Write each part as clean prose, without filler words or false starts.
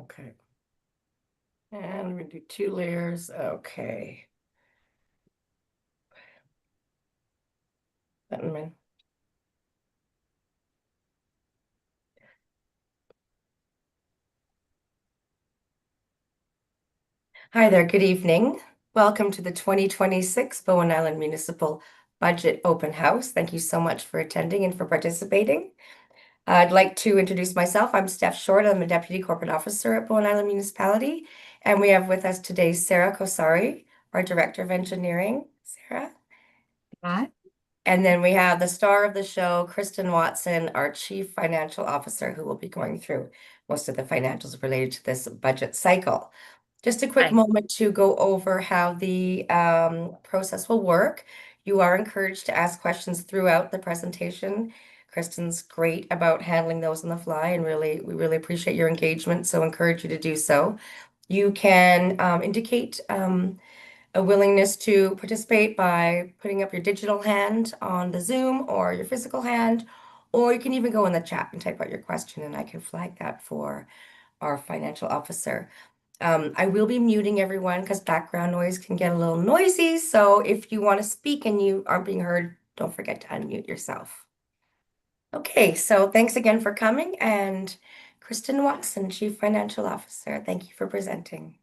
Okay. And we do 2 layers. Okay. Letting Hi there, good evening. Welcome to the 2026 Bowen Island Municipal Budget Open House. Thank you so much for attending and for participating. I'd like to introduce myself. I'm Steph Short. I'm a Deputy Corporate Officer at Bowen Island Municipality. And we have with us today Sarah Kosari, our Director of Engineering. Sarah? Hi. And then we have the star of the show, Kristen Watson, our Chief Financial Officer, who will be going through most of the financials related to this budget cycle. Just a quick moment to go over how the process will work. You are encouraged to ask questions throughout the presentation. Kristen's great about handling those on the fly, and we really appreciate your engagement, so encourage you to do so. You can indicate a willingness to participate by putting up your digital hand on the Zoom or your physical hand, or you can even go in the chat and type out your question, and I can flag that for our financial officer. I will be muting everyone because background noise can get a little noisy. So if you want to speak and you aren't being heard, don't forget to unmute yourself. Okay, so thanks again for coming. And Kristen Watson, Chief Financial Officer, thank you for presenting.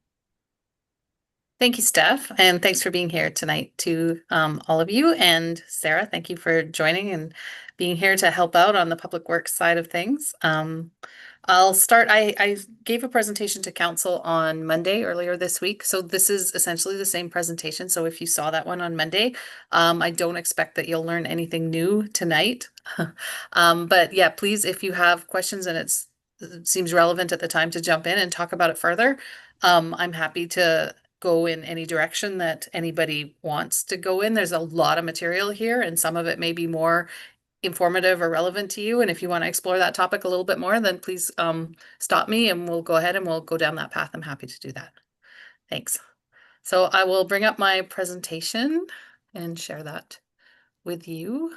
Thank you, Steph, and thanks for being here tonight to all of you. And Sarah, thank you for joining and being here to help out on the public works side of things. I'll start. I gave a presentation to council on Monday earlier this week. So this is essentially the same presentation. So if you saw that one on Monday, I don't expect that you'll learn anything new tonight. But yeah, please, if you have questions and it seems relevant at the time to jump in and talk about it further, I'm happy to go in any direction that anybody wants to go in. There's a lot of material here, and some of it may be more informative or relevant to you. And if you want to explore that topic a little bit more, then please stop me and we'll go ahead and we'll go down that path. I'm happy to do that. Thanks. So I will bring up my presentation and share that with you.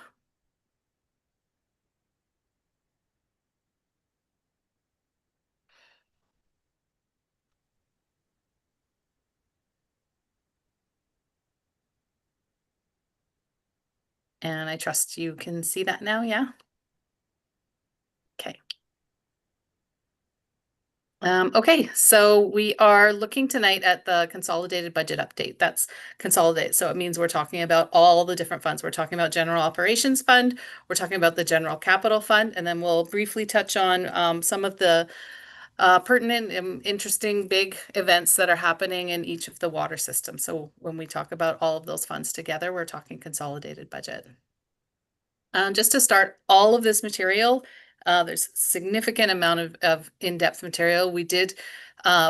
And I trust you can see that now, yeah? Okay. Okay, so we are looking tonight at the consolidated budget update. That's consolidated. So it means we're talking about all the different funds. We're talking about general operations fund, we're talking about the general capital fund, and then we'll briefly touch on some of the pertinent and interesting big events that are happening in each of the water systems. So when we talk about all of those funds together, we're talking consolidated budget. Just to start, all of this material, there's a significant amount of in-depth material. We did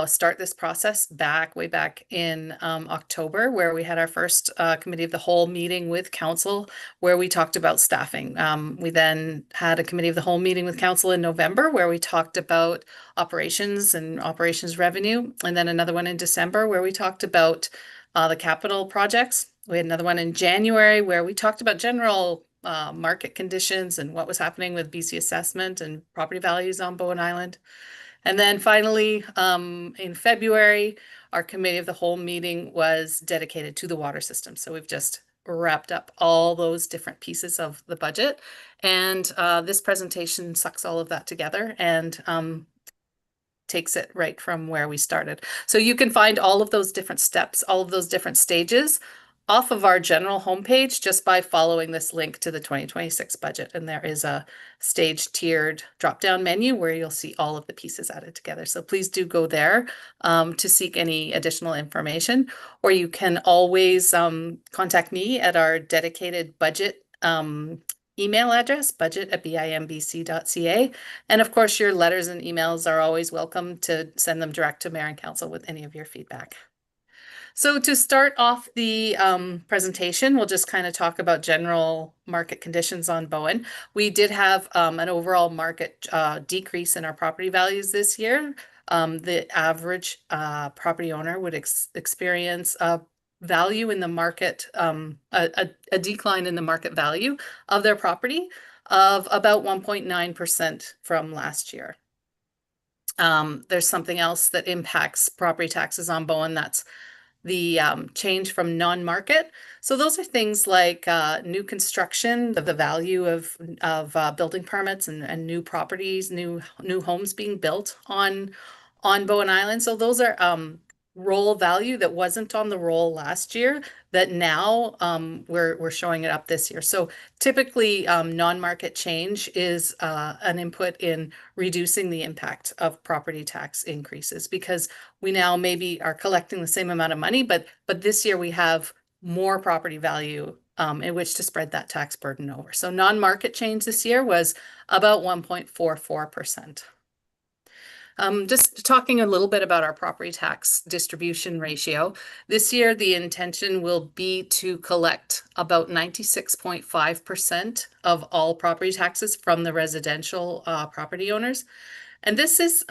start this process way back in October, where we had our first committee of the whole meeting with council, where we talked about staffing. We then had a committee of the whole meeting with council in November, where we talked about operations and operations revenue, and then another one in December, where we talked about the capital projects. We had another one in January, where we talked about general market conditions and what was happening with BC assessment and property values on Bowen Island. And then finally, in February, our committee of the whole meeting was dedicated to the water system. So we've just wrapped up all those different pieces of the budget. And this presentation sucks all of that together and takes it right from where we started. So you can find all of those different steps, all of those different stages off of our general homepage just by following this link to the 2026 budget. And there is a stage tiered drop-down menu where you'll see all of the pieces added together. So please do go there to seek any additional information, or you can always contact me at our dedicated budget email address, budget@bimbc.ca. And of course, your letters and emails are always welcome to send them direct to Mayor and Council with any of your feedback. So to start off the presentation, we'll just kind of talk about general market conditions on Bowen. We did have an overall market decrease in our property values this year. The average property owner would experience a value in the market, a decline in the market value of their property of about 1.9% from last year. There's something else that impacts property taxes on Bowen. That's the change from non-market. So those are things like new construction, the value of building permits and new properties, new homes being built on Bowen Island. So those are roll value that wasn't on the roll last year that now we're showing it up this year. So typically non-market change is an input in reducing the impact of property tax increases because we now maybe are collecting the same amount of money, but this year we have more property value in which to spread that tax burden over. So non-market change this year was about 1.44%. Just talking a little bit about our property tax distribution ratio. This year, the intention will be to collect about 96.5% of all property taxes from the residential property owners. And this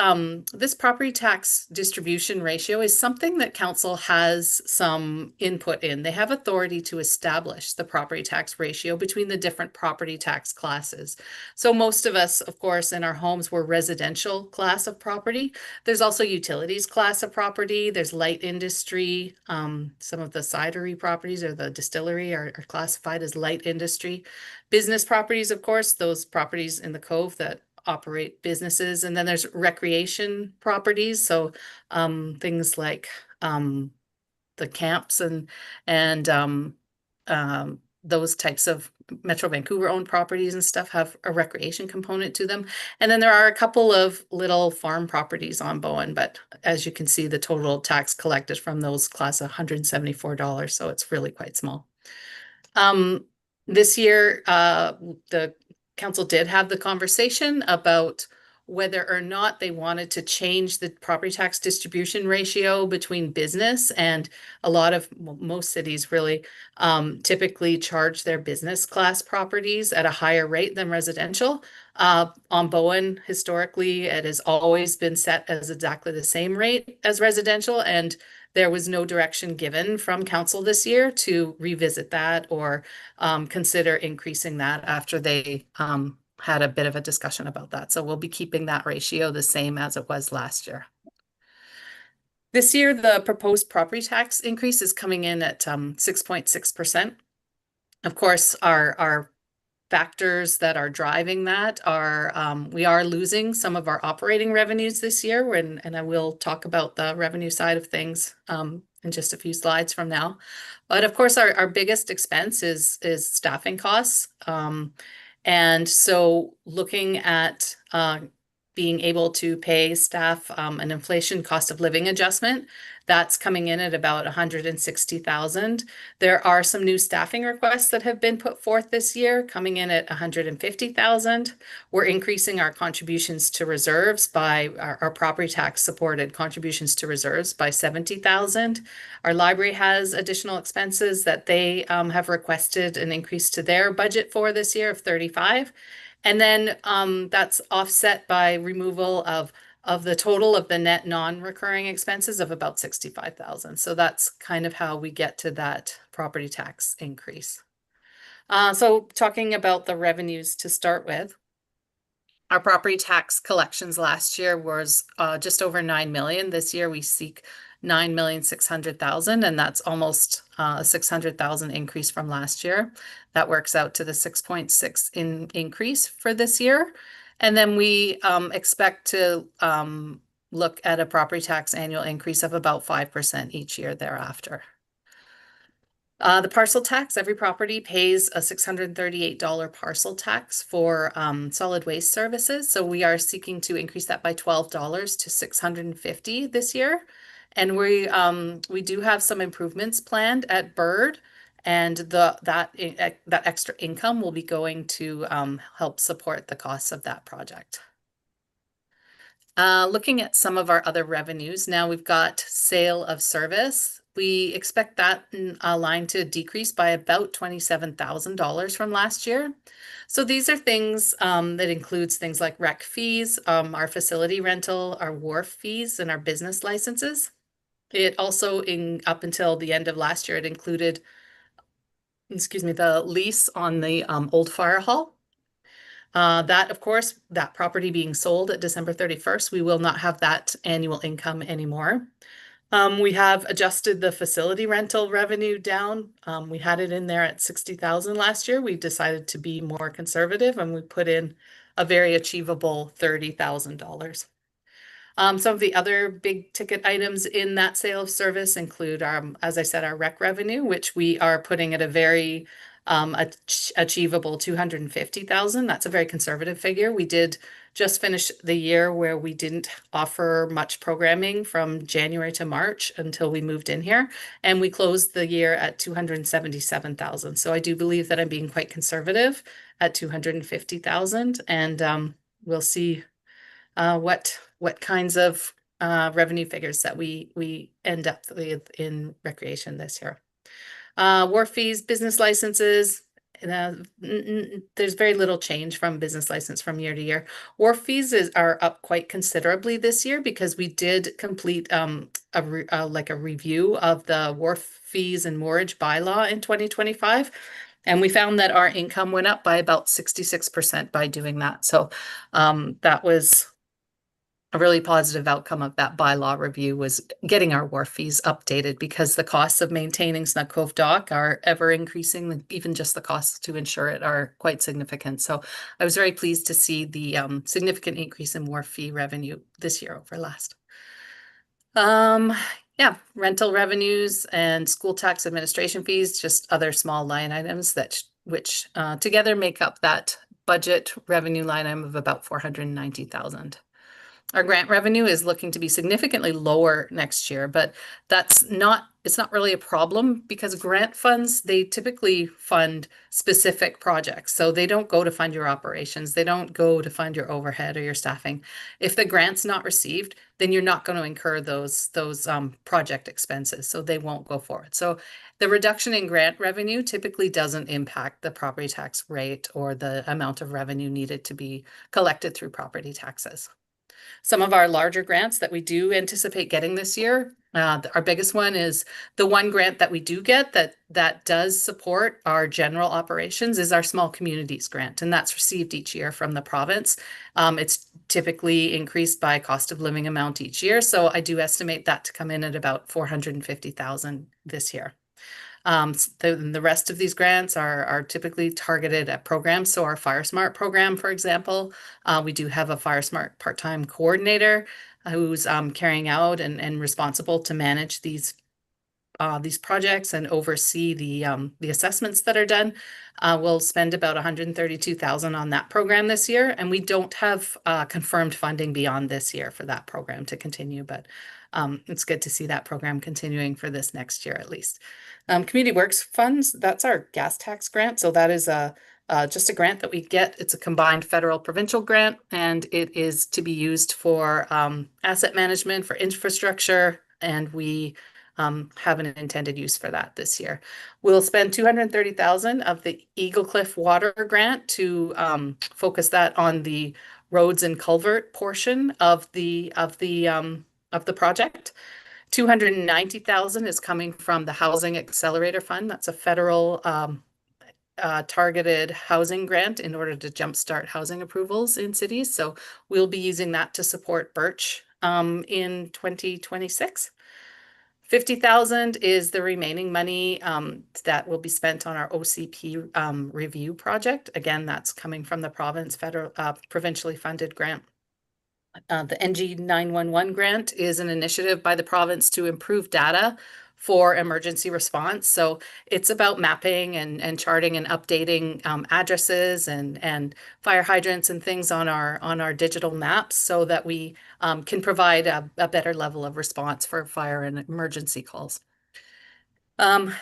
property tax distribution ratio is something that council has some input in. They have authority to establish the property tax ratio between the different property tax classes. So most of us, of course, in our homes, were residential class of property. There's also utilities class of property. There's light industry. Some of the cidery properties or the distillery are classified as light industry. Business properties, of course, those properties in the Cove that operate businesses. And then there's recreation properties. So things like the camps and those types of Metro Vancouver owned properties and stuff have a recreation component to them. And then there are a couple of little farm properties on Bowen, but as you can see, the total tax collected from those class $174. So it's really quite small. This year, the council did have the conversation about whether or not they wanted to change the property tax distribution ratio between business and a lot of most cities really typically charge their business class properties at a higher rate than residential. On Bowen, historically, it has always been set as exactly the same rate as residential, and there was no direction given from council this year to revisit that or consider increasing that after they had a bit of a discussion about that. So we'll be keeping that ratio the same as it was last year. This year, the proposed property tax increase is coming in at 6.6%. Of course, our factors that are driving that are we are losing some of our operating revenues this year, and I will talk about the revenue side of things in just a few slides from now. But of course, our biggest expense is staffing costs. And so looking at being able to pay staff an inflation cost of living adjustment, that's coming in at about 160,000. There are some new staffing requests that have been put forth this year, coming in at 150,000. We're increasing our contributions to reserves by our property tax supported contributions to reserves by 70,000. Our library has additional expenses that they have requested an increase to their budget for this year of 35. And then that's offset by removal of the total of the net non-recurring expenses of about 65,000. So that's kind of how we get to that property tax increase. So talking about the revenues to start with, our property tax collections last year was just over 9 million. This year we seek 9,600,000, and that's almost a 600,000 increase from last year. That works out to the 6.6 increase for this year. And then we expect to look at a property tax annual increase of about 5% each year thereafter. The parcel tax, every property pays a $638 parcel tax for solid waste services. So we are seeking to increase that by $12 to $650 this year. And we do have some improvements planned at Bird, and that extra income will be going to help support the costs of that project. Looking at some of our other revenues, now we've got sale of service. We expect that line to decrease by about $27,000 from last year. So these are things that includes things like rec fees, our facility rental, our wharf fees, and our business licenses. It also, up until the end of last year, it included, the lease on the old fire hall. That, of course, that property being sold at December 31st, we will not have that annual income anymore. We have adjusted the facility rental revenue down. We had it in there at 60,000 last year. We decided to be more conservative and we put in a very achievable $30,000. Some of the other big ticket items in that sale of service include, as I said, our rec revenue, which we are putting at a very achievable 250,000. That's a very conservative figure. We did just finish the year where we didn't offer much programming from January to March until we moved in here, and we closed the year at 277,000. So I do believe that I'm being quite conservative at 250,000, and we'll see what kinds of revenue figures that we end up with in recreation this year. Wharf fees, business licenses, there's very little change from business license from year to year. Wharf fees are up quite considerably this year because we did complete like a review of the wharf fees and moorage bylaw in 2025. And we found that our income went up by about 66% by doing that. So that was a really positive outcome of that bylaw review, was getting our wharf fees updated because the costs of maintaining Snug Cove Dock are ever increasing. Even just the costs to insure it are quite significant. So I was very pleased to see the significant increase in wharf fee revenue this year over last. Yeah, rental revenues and school tax administration fees, just other small line items which together make up that budget revenue line item of about 490,000. Our grant revenue is looking to be significantly lower next year, but it's not really a problem because grant funds, they typically fund specific projects. So they don't go to fund your operations. They don't go to fund your overhead or your staffing. If the grant's not received, then you're not going to incur those project expenses. So they won't go forward. So the reduction in grant revenue typically doesn't impact the property tax rate or the amount of revenue needed to be collected through property taxes. Some of our larger grants that we do anticipate getting this year, our biggest one is the one grant that we do get that does support our general operations is our small communities grant, and that's received each year from the province. It's typically increased by cost of living amount each year, so I do estimate that to come in at about 450,000 this year. The rest of these grants are typically targeted at programs. So our Fire Smart program, for example, we do have a Fire Smart part-time coordinator who's carrying out and responsible to manage these projects and oversee the assessments that are done. We'll spend about 132,000 on that program this year, and we don't have confirmed funding beyond this year for that program to continue, but it's good to see that program continuing for this next year at least. Community Works funds, that's our gas tax grant. So that is just a grant that we get. It's a combined federal provincial grant, and it is to be used for asset management, for infrastructure, and we have an intended use for that this year. We'll spend 230,000 of the Eagle Cliff Water Grant to focus that on the roads and culvert portion of the project. 290,000 is coming from the Housing Accelerator Fund. That's a federal targeted housing grant in order to jumpstart housing approvals in cities. So we'll be using that to support Birch in 2026. 50,000 is the remaining money that will be spent on our OCP review project. Again, that's coming from the provincially funded grant. The NG 911 grant is an initiative by the province to improve data for emergency response. So it's about mapping and charting and updating addresses and fire hydrants and things on our digital maps so that we can provide a better level of response for fire and emergency calls.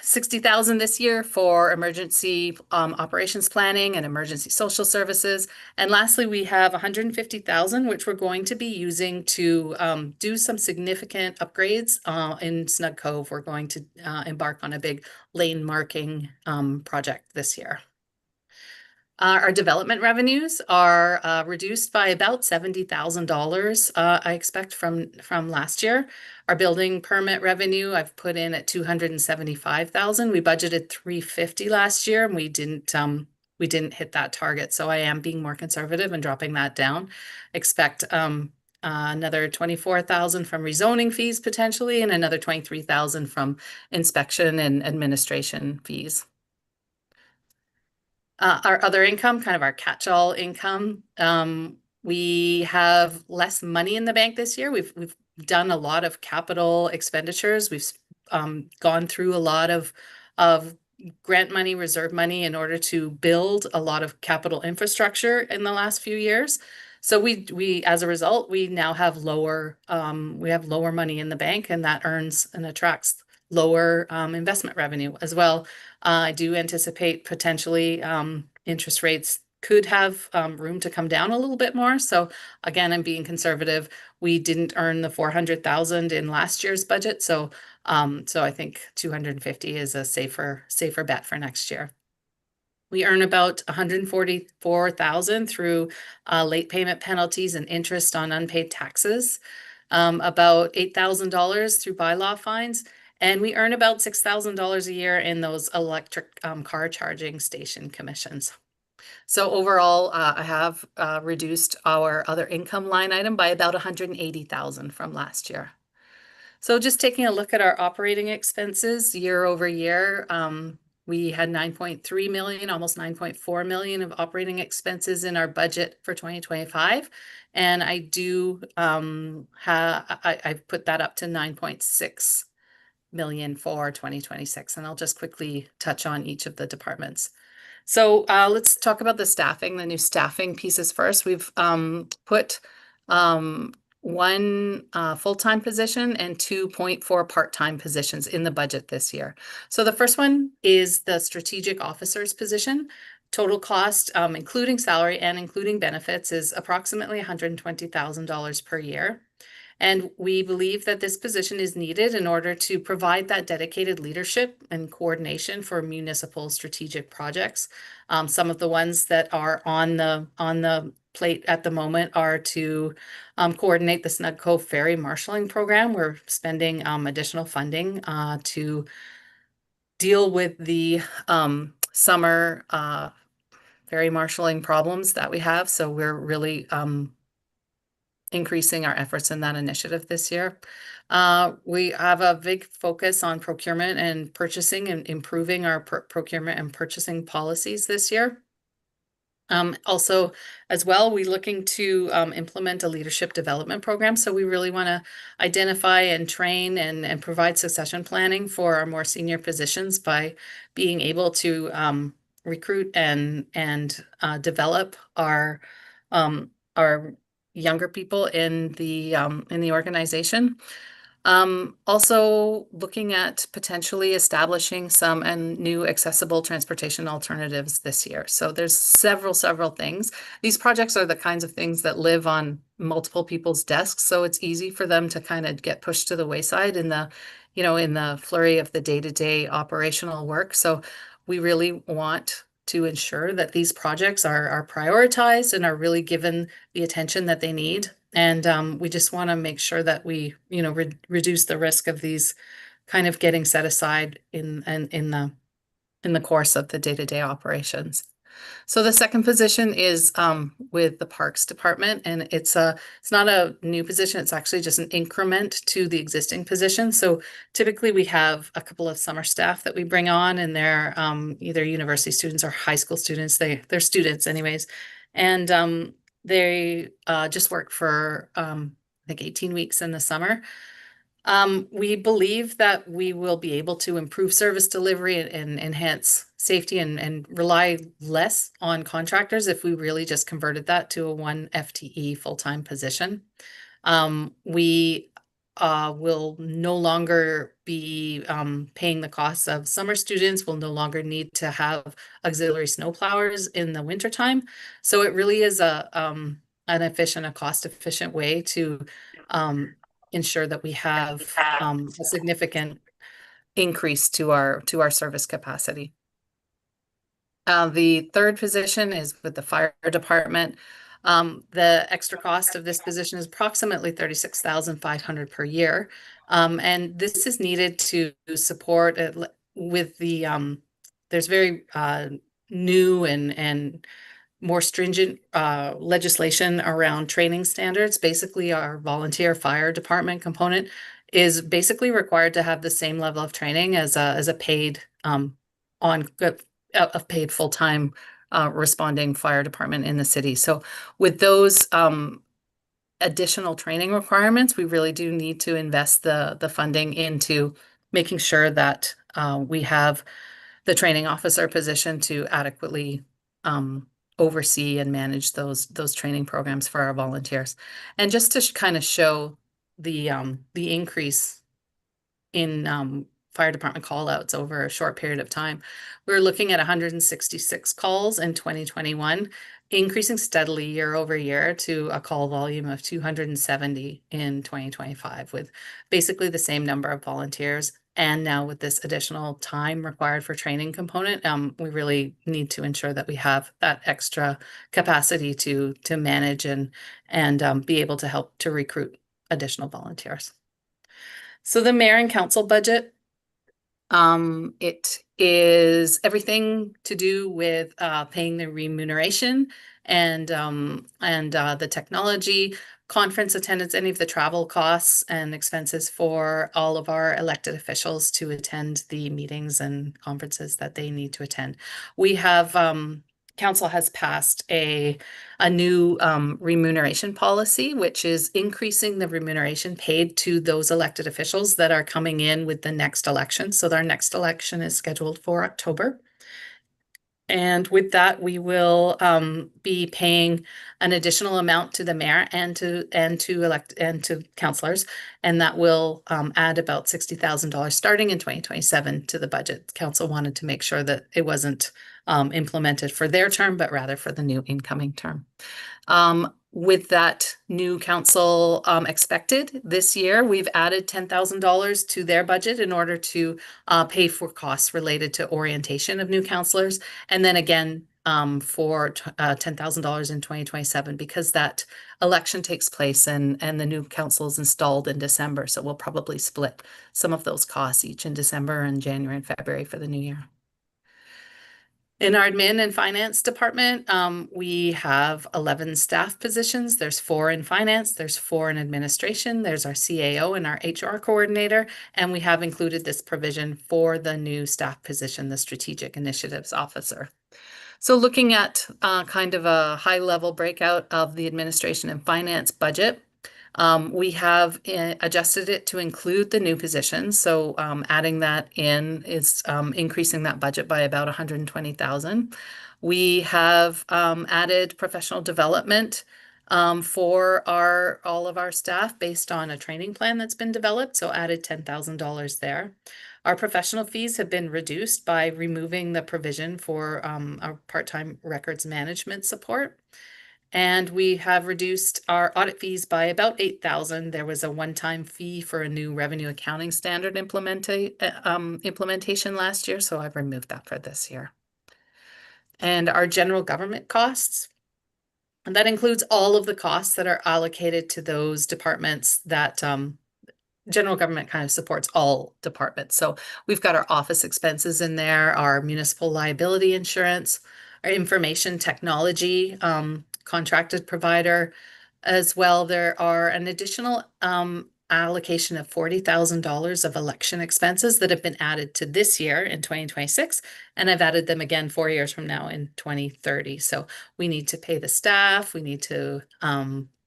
60,000 this year for emergency operations planning and emergency social services. And lastly, we have 150,000, which we're going to be using to do some significant upgrades in Snug Cove. We're going to embark on a big lane marking project this year. Our development revenues are reduced by about $70,000, I expect, from last year. Our building permit revenue I've put in at $275,000. We budgeted $350 last year, and we didn't we didn't hit that target. So I am being more conservative and dropping that down. Expect another 24,000 from rezoning fees potentially, and another 23,000 from inspection and administration fees. Our other income, kind of our catch-all income, we have less money in the bank this year. We've done a lot of capital expenditures. We've gone through a lot of grant money, reserve money in order to build a lot of capital infrastructure in the last few years. So we as a result, we now have lower money in the bank, and that earns and attracts lower investment revenue as well. I do anticipate potentially interest rates could have room to come down a little bit more. So again, I'm being conservative. We didn't earn the 400,000 in last year's budget, so I think 250 is a safer bet for next year. We earn about 144,000 through late payment penalties and interest on unpaid taxes, about $8,000 through bylaw fines, and we earn about $6,000 a year in those electric car charging station commissions. So overall, I have reduced our other income line item by about 180,000 from last year. So just taking a look at our operating expenses year over year, we had 9.3 million, almost 9.4 million of operating expenses in our budget for 2025. And I do I've put that up to 9.6 million for 2026. And I'll just quickly touch on each of the departments. So let's talk about the staffing, the new staffing pieces first. We've put one full-time position and 2.4 part-time positions in the budget this year. So the first one is the strategic officer's position. Total cost, including salary and including benefits, is approximately $120,000 per year. And we believe that this position is needed in order to provide that dedicated leadership and coordination for municipal strategic projects. Some of the ones that are on the plate at the moment are to coordinate the Snug Cove Ferry Marshalling Program. We're spending additional funding to deal with the summer ferry marshalling problems that we have. So we're really increasing our efforts in that initiative this year. We have a big focus on procurement and purchasing and improving our procurement and purchasing policies this year. Also, as well, we're looking to implement a leadership development program. So we really want to identify and train and provide succession planning for our more senior positions by being able to recruit and develop our younger people in the organization. Also looking at potentially establishing some new accessible transportation alternatives this year. So there's several things. These projects are the kinds of things that live on multiple people's desks, so it's easy for them to kind of get pushed to the wayside in the flurry of the day-to-day operational work. So we really want to ensure that these projects are prioritized and are really given the attention that they need. And we just want to make sure that we, reduce the risk of these kind of getting set aside in the course of the day-to-day operations. So the second position is with the Parks Department, and it's not a new position. It's actually just an increment to the existing position. So typically we have a couple of summer staff that we bring on, and they're either university students or high school students. They're students anyways, and they just work for I think 18 weeks in the summer. We believe that we will be able to improve service delivery and enhance safety and rely less on contractors if we really just converted that to a 1 FTE full-time position. We will no longer be paying the costs of summer students. We'll no longer need to have auxiliary snowplowers in the wintertime. So it really is an efficient, a cost-efficient way to ensure that we have a significant increase to our service capacity. The third position is with the fire department. The extra cost of this position is approximately 36,500 per year. And this is needed to support it with the there's very new and more stringent legislation around training standards. Basically, our volunteer fire department component is basically required to have the same level of training as a paid on a paid full-time responding fire department in the city. So with those additional training requirements, we really do need to invest the funding into making sure that we have the training officer position to adequately oversee and manage those training programs for our volunteers. And just to kind of show the increase in fire department call outs over a short period of time, we're looking at 166 calls in 2021, increasing steadily year over year to a call volume of 270 in 2025, with basically the same number of volunteers. And now with this additional time required for training component, we really need to ensure that we have that extra capacity to manage and be able to help to recruit additional volunteers. So the mayor and council budget, it is everything to do with paying the remuneration and the technology, conference attendance, any of the travel costs and expenses for all of our elected officials to attend the meetings and conferences that they need to attend. We have council has passed a new remuneration policy, which is increasing the remuneration paid to those elected officials that are coming in with the next election. So our next election is scheduled for October. And with that, we will be paying an additional amount to the mayor and to councillors, and that will add about $60,000 starting in 2027 to the budget. Council wanted to make sure that it wasn't implemented for their term, but rather for the new incoming term. With that new council expected this year, we've added $10,000 to their budget in order to pay for costs related to orientation of new councillors. And then again, for $10,000 in 2027, because that election takes place and the new council is installed in December. So we'll probably split some of those costs each in December and January and February for the new year. In our admin and finance department, we have 11 staff positions. There's 4 in finance, there's 4 in administration, there's our CAO and our HR coordinator, and we have included this provision for the new staff position, the strategic initiatives officer. So looking at kind of a high level breakout of the administration and finance budget, we have adjusted it to include the new positions. So adding that in is increasing that budget by about 120,000. We have added professional development for all of our staff based on a training plan that's been developed. So added $10,000 there. Our professional fees have been reduced by removing the provision for our part-time records management support. And we have reduced our audit fees by about $8,000. There was a one-time fee for a new revenue accounting standard implementation last year, so I've removed that for this year. And our general government costs, and that includes all of the costs that are allocated to those departments that general government kind of supports all departments. So we've got our office expenses in there, our municipal liability insurance, our information technology, contracted provider as well. There are an additional allocation of $40,000 of election expenses that have been added to this year in 2026, and I've added them again 4 years from now in 2030. So we need to pay the staff, we need to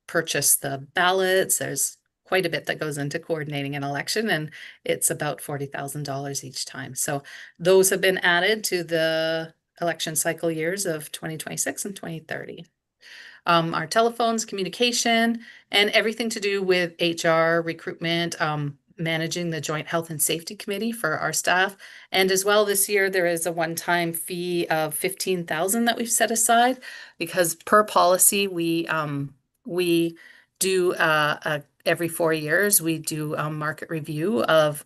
purchase the ballots. There's quite a bit that goes into coordinating an election, and it's about $40,000 each time. So those have been added to the election cycle years of 2026 and 2030. Our telephones, communication, and everything to do with HR, recruitment, managing the Joint Health and Safety Committee for our staff. And as well, this year, there is a one-time fee of $15,000 that we've set aside because per policy, we do every 4 years, we do a market review of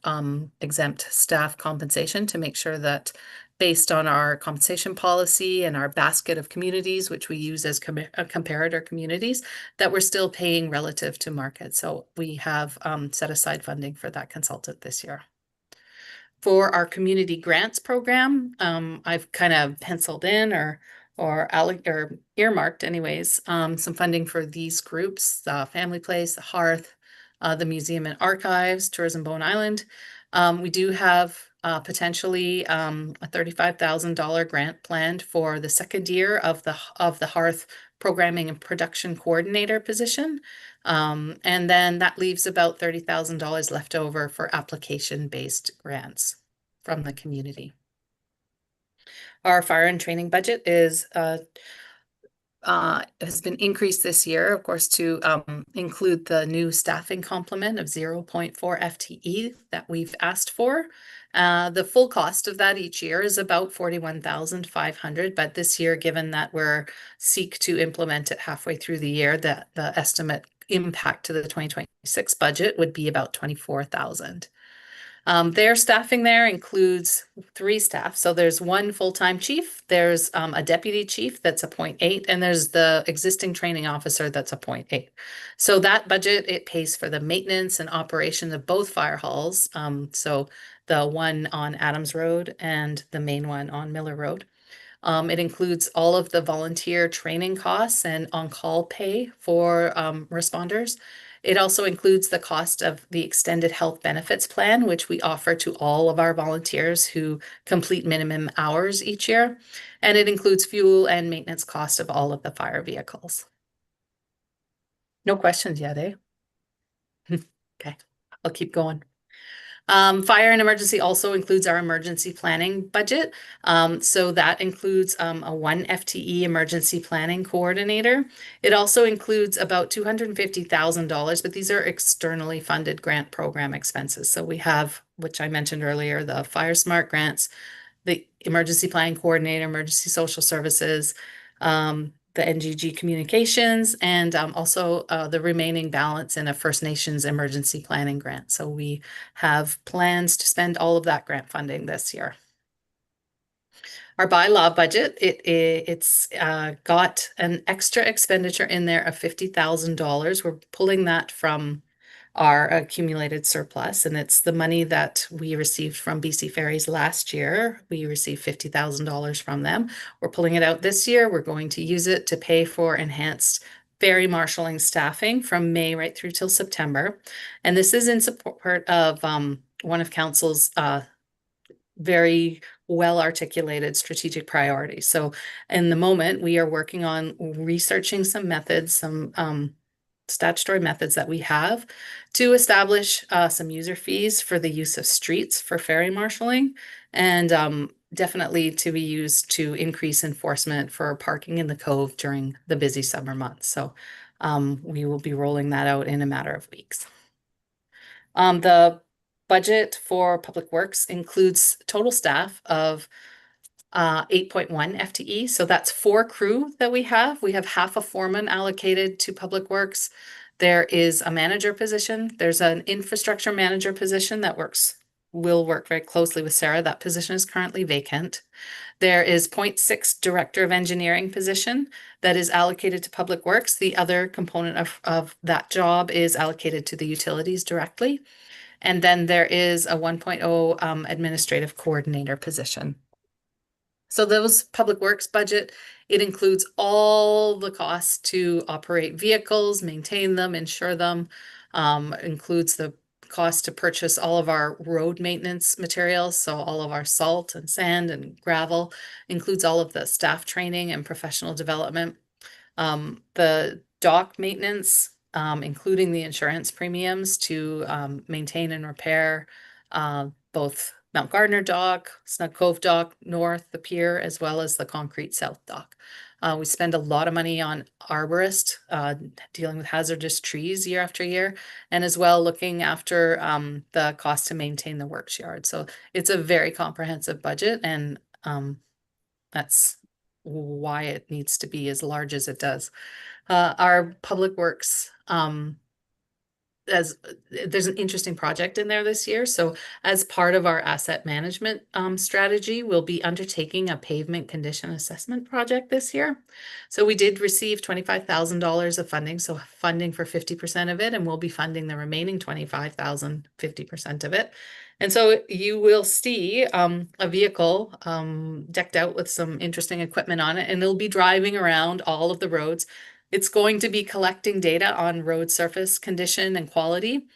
exempt staff compensation to make sure that based on our compensation policy and our basket of communities, which we use as comparator communities, that we're still paying relative to market. So we have set aside funding for that consultant this year. For our community grants program, I've kind of penciled in or earmarked anyways, some funding for these groups, the Family Place, the Hearth, the Museum and Archives, Tourism Bowen Island. We do have potentially a $35,000 grant planned for the second year of the Hearth Programming and Production Coordinator position. And then that leaves about $30,000 left over for application-based grants from the community. Our fire and training budget is has been increased this year, of course, to include the new staffing complement of 0.4 FTE that we've asked for. The full cost of that each year is about 41,500, but this year, given that we're seek to implement it halfway through the year, the estimate impact to the 2026 budget would be about 24,000. Their staffing there includes 3 staff. So there's 1 full-time chief, there's a deputy chief that's a 0.8, and there's the existing training officer that's a 0.8. So that budget, it pays for the maintenance and operation of both fire halls. So the one on Adams Road and the main one on Miller Road. It includes all of the volunteer training costs and on-call pay for responders. It also includes the cost of the extended health benefits plan, which we offer to all of our volunteers who complete minimum hours each year. And it includes fuel and maintenance cost of all of the fire vehicles. No questions yet, eh? Okay, I'll keep going. Fire and emergency also includes our emergency planning budget. So that includes a 1 FTE emergency planning coordinator. It also includes about $250,000, but these are externally funded grant program expenses. So we have, which I mentioned earlier, the Fire Smart grants, the emergency planning coordinator, emergency social services, the NGG communications, and also the remaining balance in a First Nations emergency planning grant. So we have plans to spend all of that grant funding this year. Our bylaw budget, it's got an extra expenditure in there of $50,000. We're pulling that from our accumulated surplus, and it's the money that we received from BC Ferries last year. We received $50,000 from them. We're pulling it out this year. We're going to use it to pay for enhanced ferry marshaling staffing from May right through till September. And this is in support of one of council's very well articulated strategic priorities. So in the moment, we are working on researching some methods, some statutory methods that we have to establish some user fees for the use of streets for ferry marshaling, and definitely to be used to increase enforcement for parking in the cove during the busy summer months. So we will be rolling that out in a matter of weeks. The budget for Public Works includes total staff of 8.1 FTE. So that's 4 crew that we have. We have half a foreman allocated to Public Works. There is a manager position. There's an infrastructure manager position that will work very closely with Sarah. That position is currently vacant. There is 0.6 director of engineering position that is allocated to Public Works. The other component of that job is allocated to the utilities directly. And then there is a 1.0 administrative coordinator position. So those Public Works budget, it includes all the costs to operate vehicles, maintain them, insure them, includes the cost to purchase all of our road maintenance materials, so all of our salt and sand and gravel, includes all of the staff training and professional development. The dock maintenance, including the insurance premiums to maintain and repair both Mount Gardner Dock, Snug Cove Dock North, the pier, as well as the Concrete South Dock. We spend a lot of money on arborist, dealing with hazardous trees year after year, and as well looking after the cost to maintain the works yard. So it's a very comprehensive budget, and that's why it needs to be as large as it does. Our Public Works as there's an interesting project in there this year. So as part of our asset management strategy, we'll be undertaking a pavement condition assessment project this year. So we did receive $25,000 of funding, so funding for 50% of it, and we'll be funding the remaining 25,000, 50% of it. And so you will see a vehicle decked out with some interesting equipment on it, and it'll be driving around all of the roads. It's going to be collecting data on road surface condition and quality.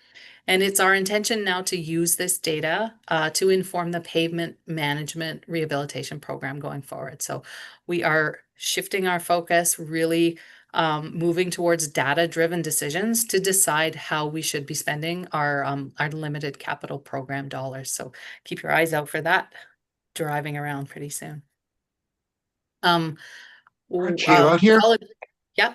And it's our intention now to use this data to inform the pavement management rehabilitation program going forward. So we are shifting our focus, really moving towards data-driven decisions to decide how we should be spending our limited capital program dollars. So keep your eyes out for that driving around pretty soon. Aren't you out here? Yeah.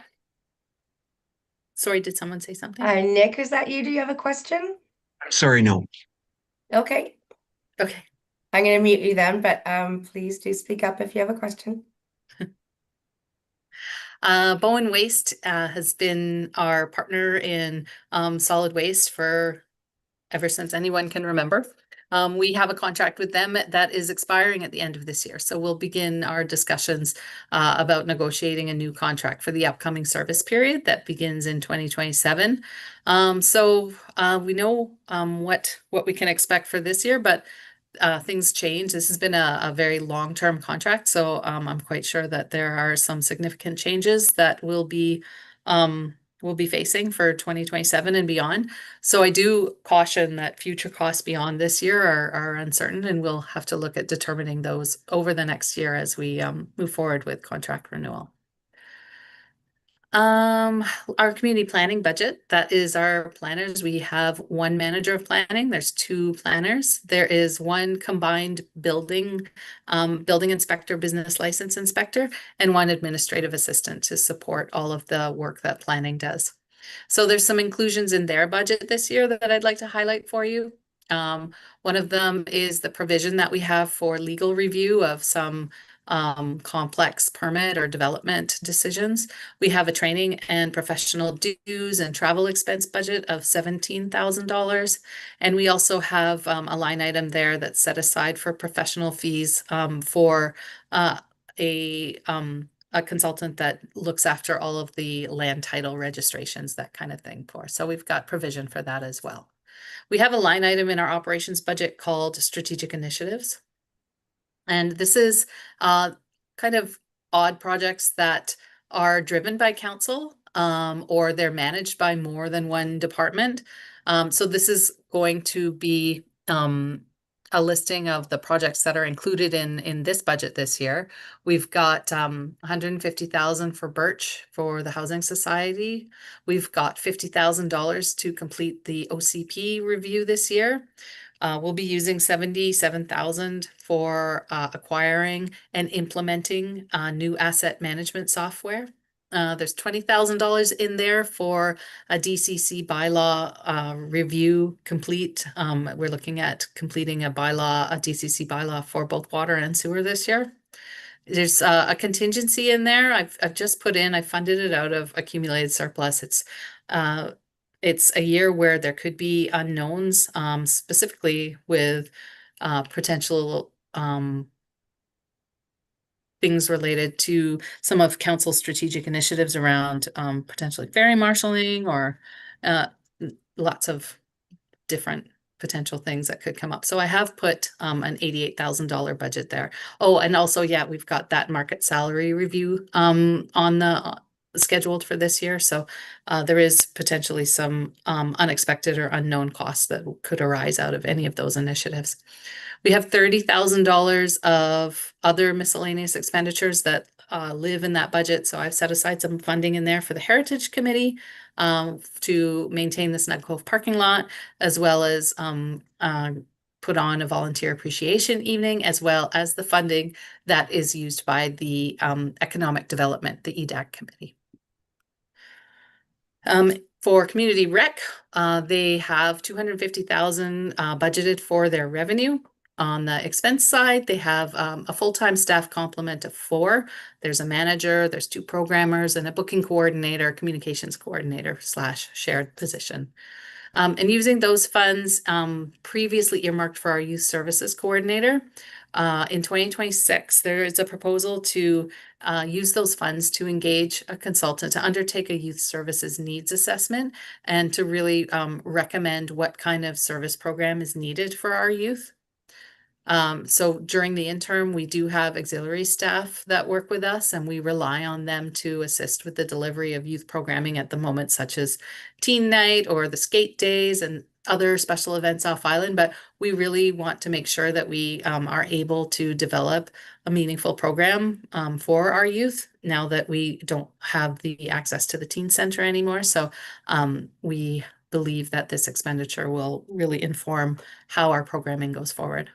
Sorry, did someone say something? Nick, is that you? Do you have a question? Sorry, no. Okay, Okay. I'm going to mute you then, but please do speak up if you have a question. Bowen Waste has been our partner in solid waste for ever since anyone can remember. We have a contract with them that is expiring at the end of this year. So we'll begin our discussions about negotiating a new contract for the upcoming service period that begins in 2027. So we know what we can expect for this year, but things change. This has been a very long-term contract, so I'm quite sure that there are some significant changes that we'll be facing for 2027 and beyond. So I do caution that future costs beyond this year are uncertain, and we'll have to look at determining those over the next year as we move forward with contract renewal. Our community planning budget, that is our planners. We have one manager of planning. There's two planners. There is one combined building inspector, business license inspector, and one administrative assistant to support all of the work that planning does. So there's some inclusions in their budget this year that I'd like to highlight for you. One of them is the provision that we have for legal review of some complex permit or development decisions. We have a training and professional dues and travel expense budget of $17,000. And we also have a line item there that's set aside for professional fees for a consultant that looks after all of the land title registrations, that kind of thing for. So we've got provision for that as well. We have a line item in our operations budget called strategic initiatives. And this is kind of odd projects that are driven by council or they're managed by more than one department. So this is going to be a listing of the projects that are included in this budget this year. We've got $150,000 for Birch for the Housing Society. We've got $50,000 to complete the OCP review this year. We'll be using $77,000 for acquiring and implementing new asset management software. There's $20,000 in there for a DCC bylaw review complete. We're looking at completing a DCC bylaw for both water and sewer this year. There's a contingency in there. I've just put in, I funded it out of accumulated surplus. It's a year where there could be unknowns, specifically with potential things related to some of council's strategic initiatives around potentially ferry marshaling or lots of different potential things that could come up. So I have put an $88,000 budget there. Oh, and also, yeah, we've got that market salary review on the scheduled for this year. So there is potentially some unexpected or unknown costs that could arise out of any of those initiatives. We have $30,000 of other miscellaneous expenditures that live in that budget. So I've set aside some funding in there for the Heritage Committee to maintain the Snug Cove parking lot, as well as put on a volunteer appreciation evening, as well as the funding that is used by the Economic Development, the EDAC Committee. For community rec, they have $250,000 budgeted for their revenue. On the expense side, they have a full-time staff complement of 4. There's a manager, there's 2 programmers, and a booking coordinator, communications coordinator / shared position. And using those funds previously earmarked for our youth services coordinator. In 2026, there is a proposal to use those funds to engage a consultant to undertake a youth services needs assessment and to really recommend what kind of service program is needed for our youth. So during the interim, we do have auxiliary staff that work with us, and we rely on them to assist with the delivery of youth programming at the moment, such as teen night or the skate days and other special events off island. But we really want to make sure that we are able to develop a meaningful program for our youth now that we don't have the access to the teen center anymore. So we believe that this expenditure will really inform how our programming goes forward.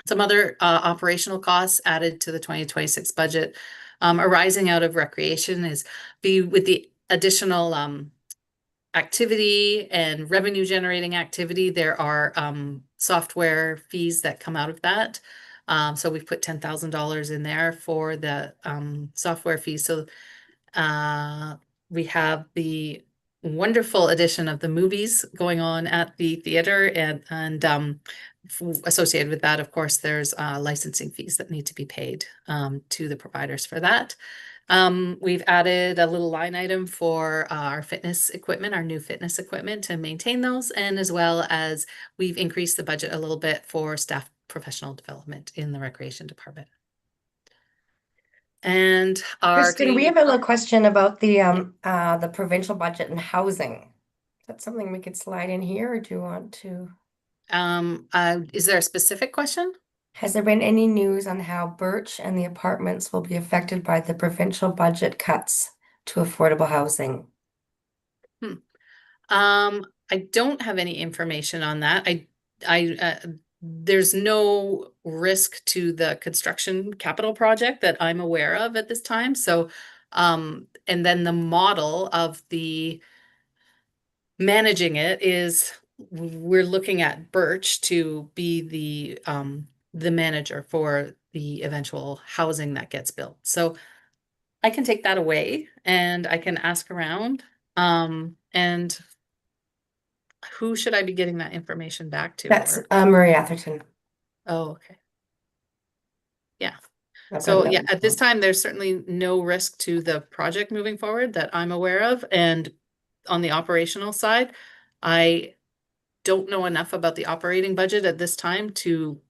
Some other operational costs added to the 2026 budget arising out of recreation is with the additional activity and revenue generating activity, there are software fees that come out of that. So we've put $10,000 in there for the software fees. So we have the wonderful addition of the movies going on at the theater, and associated with that, of course, there's licensing fees that need to be paid to the providers for that. We've added a little line item for our fitness equipment, our new fitness equipment, to maintain those, and as well as we've increased the budget a little bit for staff professional development in the recreation department. And our Kristen, we have a little question about the provincial budget and housing. Is that something we could slide in here, or do you want to? Is there a specific question? Has there been any news on how Birch and the apartments will be affected by the provincial budget cuts to affordable housing? I don't have any information on that. There's no risk to the construction capital project that I'm aware of at this time. So, and then the model of the managing it is we're looking at Birch to be the manager for the eventual housing that gets built. So I can take that away and I can ask around. And who should I be getting that information back to? That's Marie Atherton. Oh, okay. Yeah. I've So got yeah, that at this as well. time, there's certainly no risk to the project moving forward that I'm aware of. And on the operational side, I don't know enough about the operating budget at this time to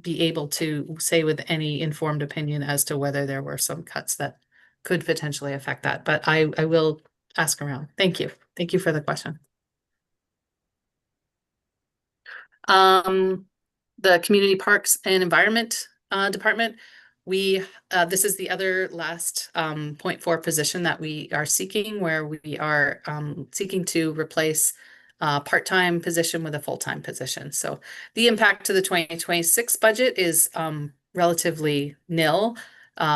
be able to say with any informed opinion as to whether there were some cuts that could potentially affect that. But I will ask around. Thank you. Thank you for the question. The Community Parks and Environment Department, this is the other last 0.4 position that we are seeking, where we are seeking to replace a part-time position with a full-time position. So the impact to the 2026 budget is relatively nil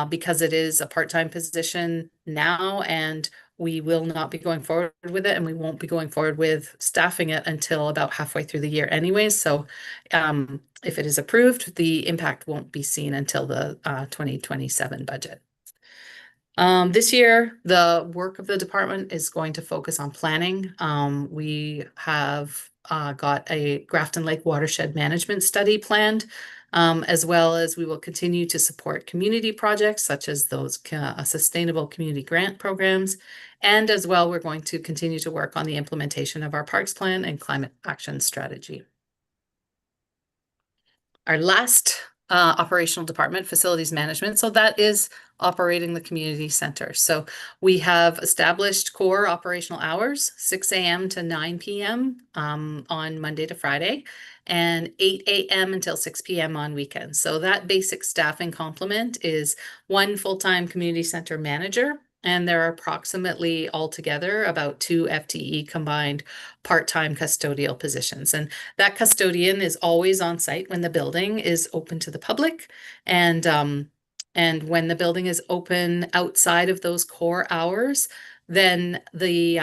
because it is a part-time position now, and we will not be going forward with it, and we won't be going forward with staffing it until about halfway through the year anyways. So if it is approved, the impact won't be seen until the 2027 budget. This year, the work of the department is going to focus on planning. We have got a Grafton Lake watershed management study planned, as well as we will continue to support community projects such as those sustainable community grant programs. And as well, we're going to continue to work on the implementation of our parks plan and climate action strategy. Our last operational department, facilities management. So that is operating the community center. So we have established core operational hours, 6 a.m. to 9 p.m. On Monday to Friday, and 8 a.m. until 6 p.m. on weekends. So that basic staffing complement is one full-time community center manager, and there are approximately altogether about 2 FTE combined part-time custodial positions. And that custodian is always on site when the building is open to the public. And when the building is open outside of those core hours, then the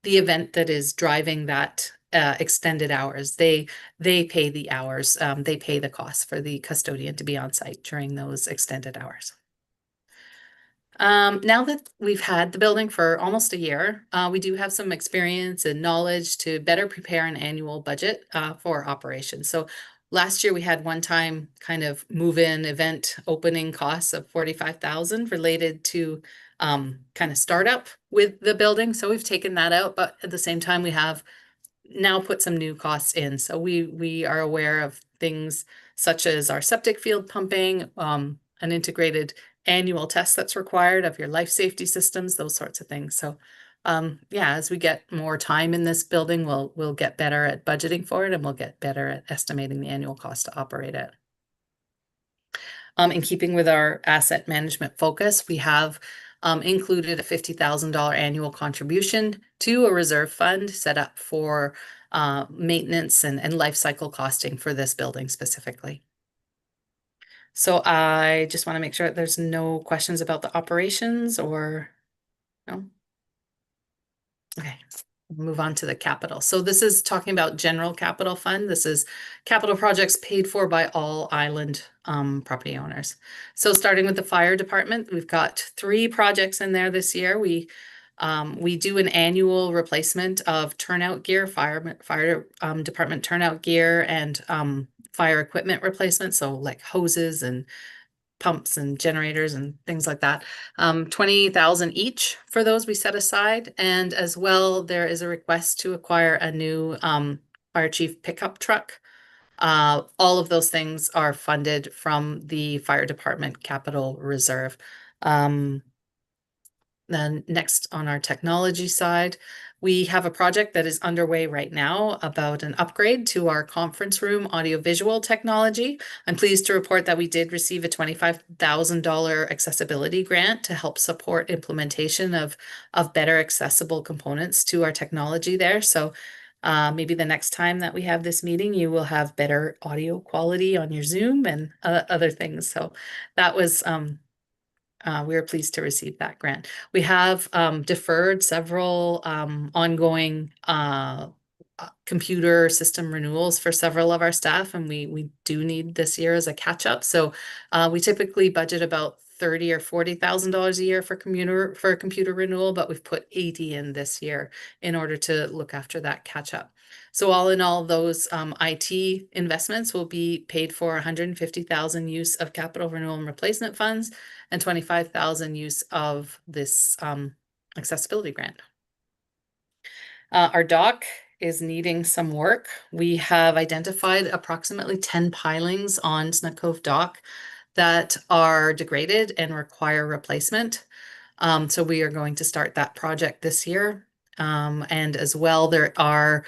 event that is driving that extended hours, they pay the hours, they pay the cost for the custodian to be on site during those extended hours. Now that we've had the building for almost a year, we do have some experience and knowledge to better prepare an annual budget for operations. So last year we had one-time kind of move-in event opening costs of 45,000 related to kind of startup with the building. So we've taken that out, but at the same time we have now put some new costs in. So we are aware of things such as our septic field pumping, an integrated annual test that's required of your life safety systems, those sorts of things. So yeah, as we get more time in this building, we'll get better at budgeting for it, and we'll get better at estimating the annual cost to operate it. In keeping with our asset management focus, we have included a $50,000 annual contribution to a reserve fund set up for maintenance and life cycle costing for this building specifically. So I just want to make sure that there's no questions about the operations or no? Okay, move on to the capital. So this is talking about general capital fund. This is capital projects paid for by all island property owners. So starting with the fire department, we've got 3 projects in there this year. We do an annual replacement of turnout gear, fire department turnout gear, and fire equipment replacement. So like hoses and pumps and generators and things like that. 20,000 each for those we set aside. And as well, there is a request to acquire a new fire chief pickup truck. All of those things are funded from the fire department capital reserve. Then next on our technology side, we have a project that is underway right now about an upgrade to our conference room audiovisual technology. I'm pleased to report that we did receive a $25,000 accessibility grant to help support implementation of better accessible components to our technology there. So maybe the next time that we have this meeting, you will have better audio quality on your Zoom and other things. So that was we were pleased to receive that grant. We have deferred several ongoing computer system renewals for several of our staff, and we do need this year as a catch up. So we typically budget about $30,000 or $40,000 a year for a computer renewal, but we've put 80 in this year in order to look after that catch up. So all in all, those IT investments will be paid for 150,000 use of capital renewal and replacement funds and 25,000 use of this accessibility grant. Our dock is needing some work. We have identified approximately 10 pilings on Snook Cove Dock that are degraded and require replacement. So we are going to start that project this year. And as well, there are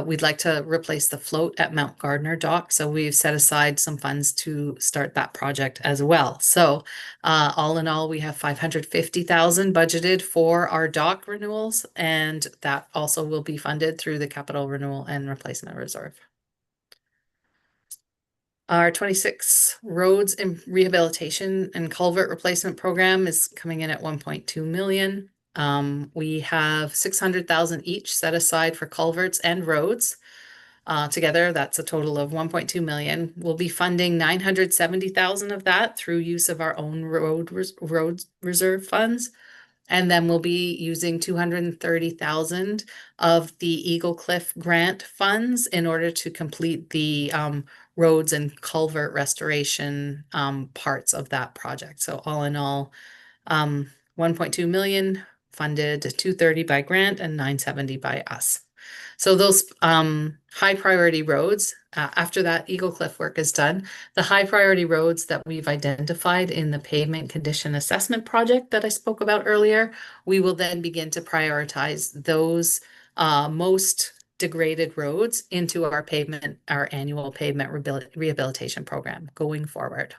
we'd like to replace the float at Mount Gardner Dock. So we've set aside some funds to start that project as well. So all in all, we have 550,000 budgeted for our dock renewals, and that also will be funded through the capital renewal and replacement reserve. Our 26 roads and rehabilitation and culvert replacement program is coming in at 1.2 million. We have 600,000 each set aside for culverts and roads. Together, that's a total of 1.2 million. We'll be funding 970,000 of that through use of our own road reserve funds. And then we'll be using 230,000 of the Eagle Cliff grant funds in order to complete the roads and culvert restoration parts of that project. So all in all, 1.2 million funded, 230 by grant and 970 by us. So those high priority roads, after that Eagle Cliff work is done, the high priority roads that we've identified in the pavement condition assessment project that I spoke about earlier, we will then begin to prioritize those most degraded roads into our annual pavement rehabilitation program going forward.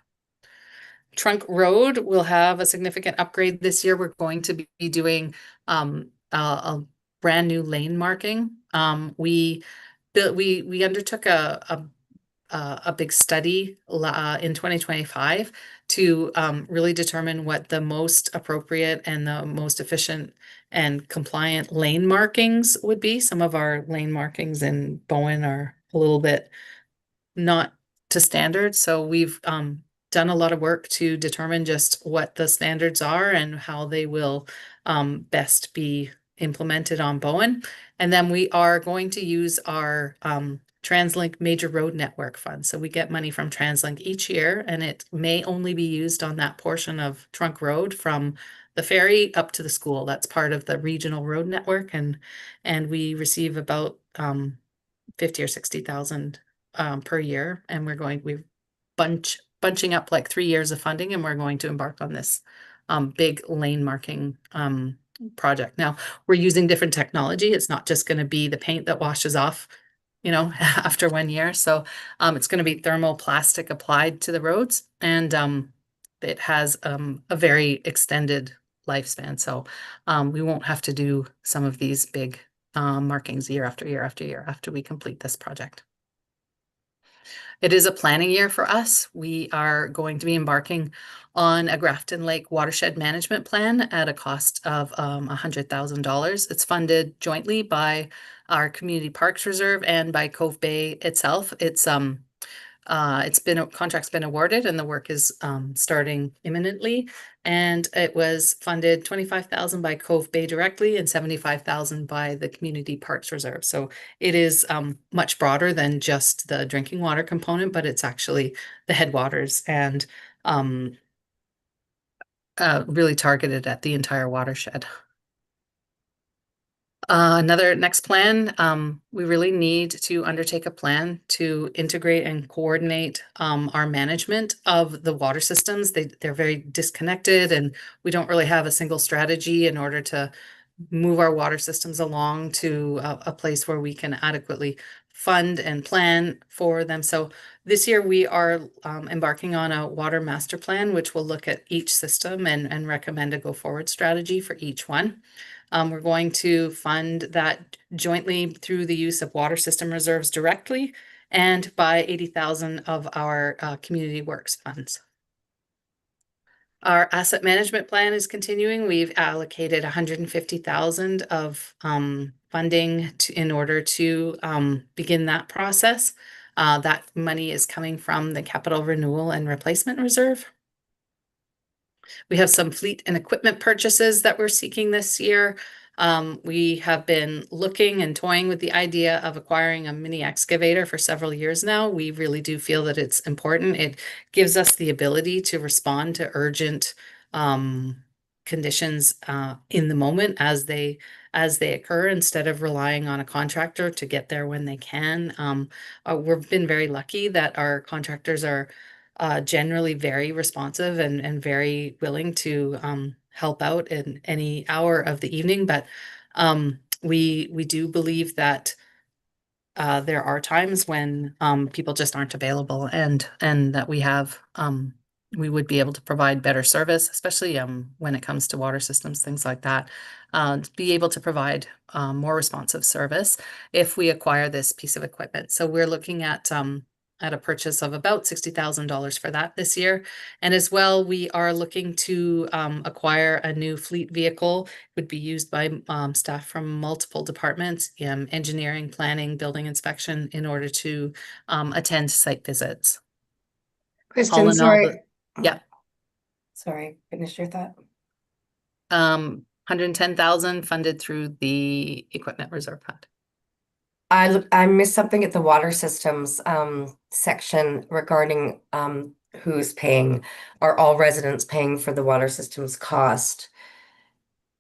Trunk Road will have a significant upgrade this year. We're going to be doing a brand new lane marking. We undertook a big study in 2025 to really determine what the most appropriate and the most efficient and compliant lane markings would be. Some of our lane markings in Bowen are a little bit not to standard, so we've done a lot of work to determine just what the standards are and how they will best be implemented on Bowen. And then we are going to use our TransLink Major Road Network Fund. So we get money from TransLink each year, and it may only be used on that portion of Trunk Road from the ferry up to the school. That's part of the regional road network, and we receive about 50 or 60,000 per year, and we're bunching up like 3 years of funding, and we're going to embark on this big lane marking project. Now, we're using different technology. It's not just going to be the paint that washes off, after 1 year. So it's going to be thermoplastic applied to the roads, and it has a very extended lifespan. So we won't have to do some of these big markings year after year after year after we complete this project. It is a planning year for us. We are going to be embarking on a Grafton Lake watershed management plan at a cost of $100,000. It's funded jointly by our Community Parks Reserve and by Cove Bay itself. Contract's been awarded, and the work is starting imminently. And it was funded 25,000 by Cove Bay directly and 75,000 by the Community Parks Reserve. So it is much broader than just the drinking water component, but it's actually the headwaters and really targeted at the entire watershed. Another next plan, we really need to undertake a plan to integrate and coordinate our management of the water systems. They're very disconnected, and we don't really have a single strategy in order to move our water systems along to a place where we can adequately fund and plan for them. So this year we are embarking on a water master plan, which will look at each system and recommend a go forward strategy for each one. We're going to fund that jointly through the use of water system reserves directly and by 80,000 of our community works funds. Our asset management plan is continuing. We've allocated 150,000 of funding in order to begin that process. That money is coming from the Capital Renewal and Replacement Reserve. We have some fleet and equipment purchases that we're seeking this year. We have been looking and toying with the idea of acquiring a mini excavator for several years now. We really do feel that it's important. It gives us the ability to respond to urgent conditions in the moment as they occur, instead of relying on a contractor to get there when they can. We've been very lucky that our contractors are generally very responsive and very willing to help out in any hour of the evening. But we do believe that there are times when people just aren't available, and that we would be able to provide better service, especially when it comes to water systems, things like that, to be able to provide more responsive service if we acquire this piece of equipment. So we're looking at a purchase of about $60,000 for that this year. And as well, we are looking to acquire a new fleet vehicle. It would be used by staff from multiple departments, engineering, planning, building inspection, in order to attend site visits. Kristen, sorry. Yeah. Sorry, finish your thought. 110,000 funded through the equipment reserve fund. I missed something at the water systems section regarding who's paying. Are all residents paying for the water systems cost?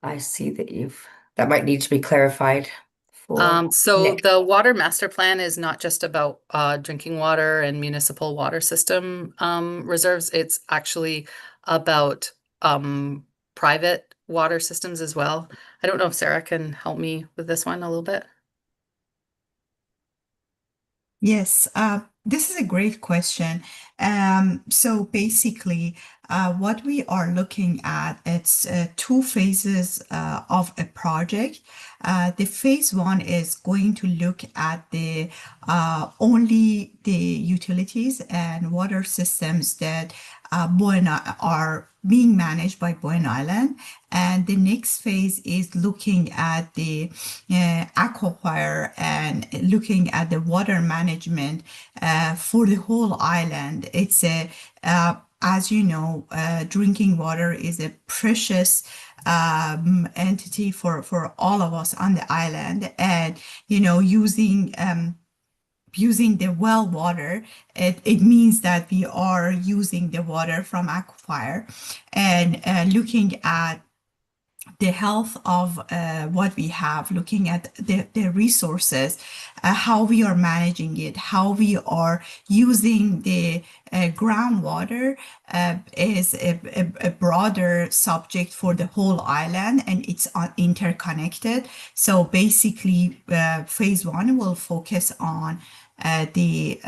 I see that might need to be clarified for So Nick. the water master plan is not just about drinking water and municipal water system reserves. It's actually about private water systems as well. I don't know if Sarah can help me with this one a little bit. Yes, this is a great question. So basically, what we are looking at, it's 2 phases of a project. The phase 1 is going to look at the only the utilities and water systems that are being managed by Bowen Island. And the next phase is looking at the aquifer and looking at the water management for the whole island. It's a as you know, drinking water is a precious entity for all of us on the island. And, using the well water, it means that we are using the water from aquifer and looking at the health of what we have, looking at the resources, how we are managing it, how we are using the groundwater is a broader subject for the whole island, and it's interconnected. So basically, phase one will focus on the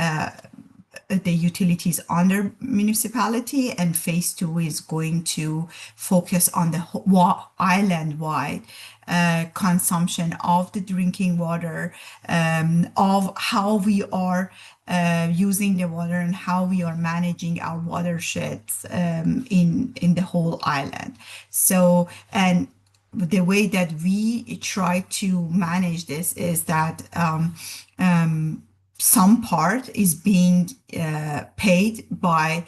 utilities under municipality, and phase two is going to focus on the island-wide consumption of the drinking water, of how we are using the water and how we are managing our watersheds in the whole island. So, and the way that we try to manage this is that some part is being paid by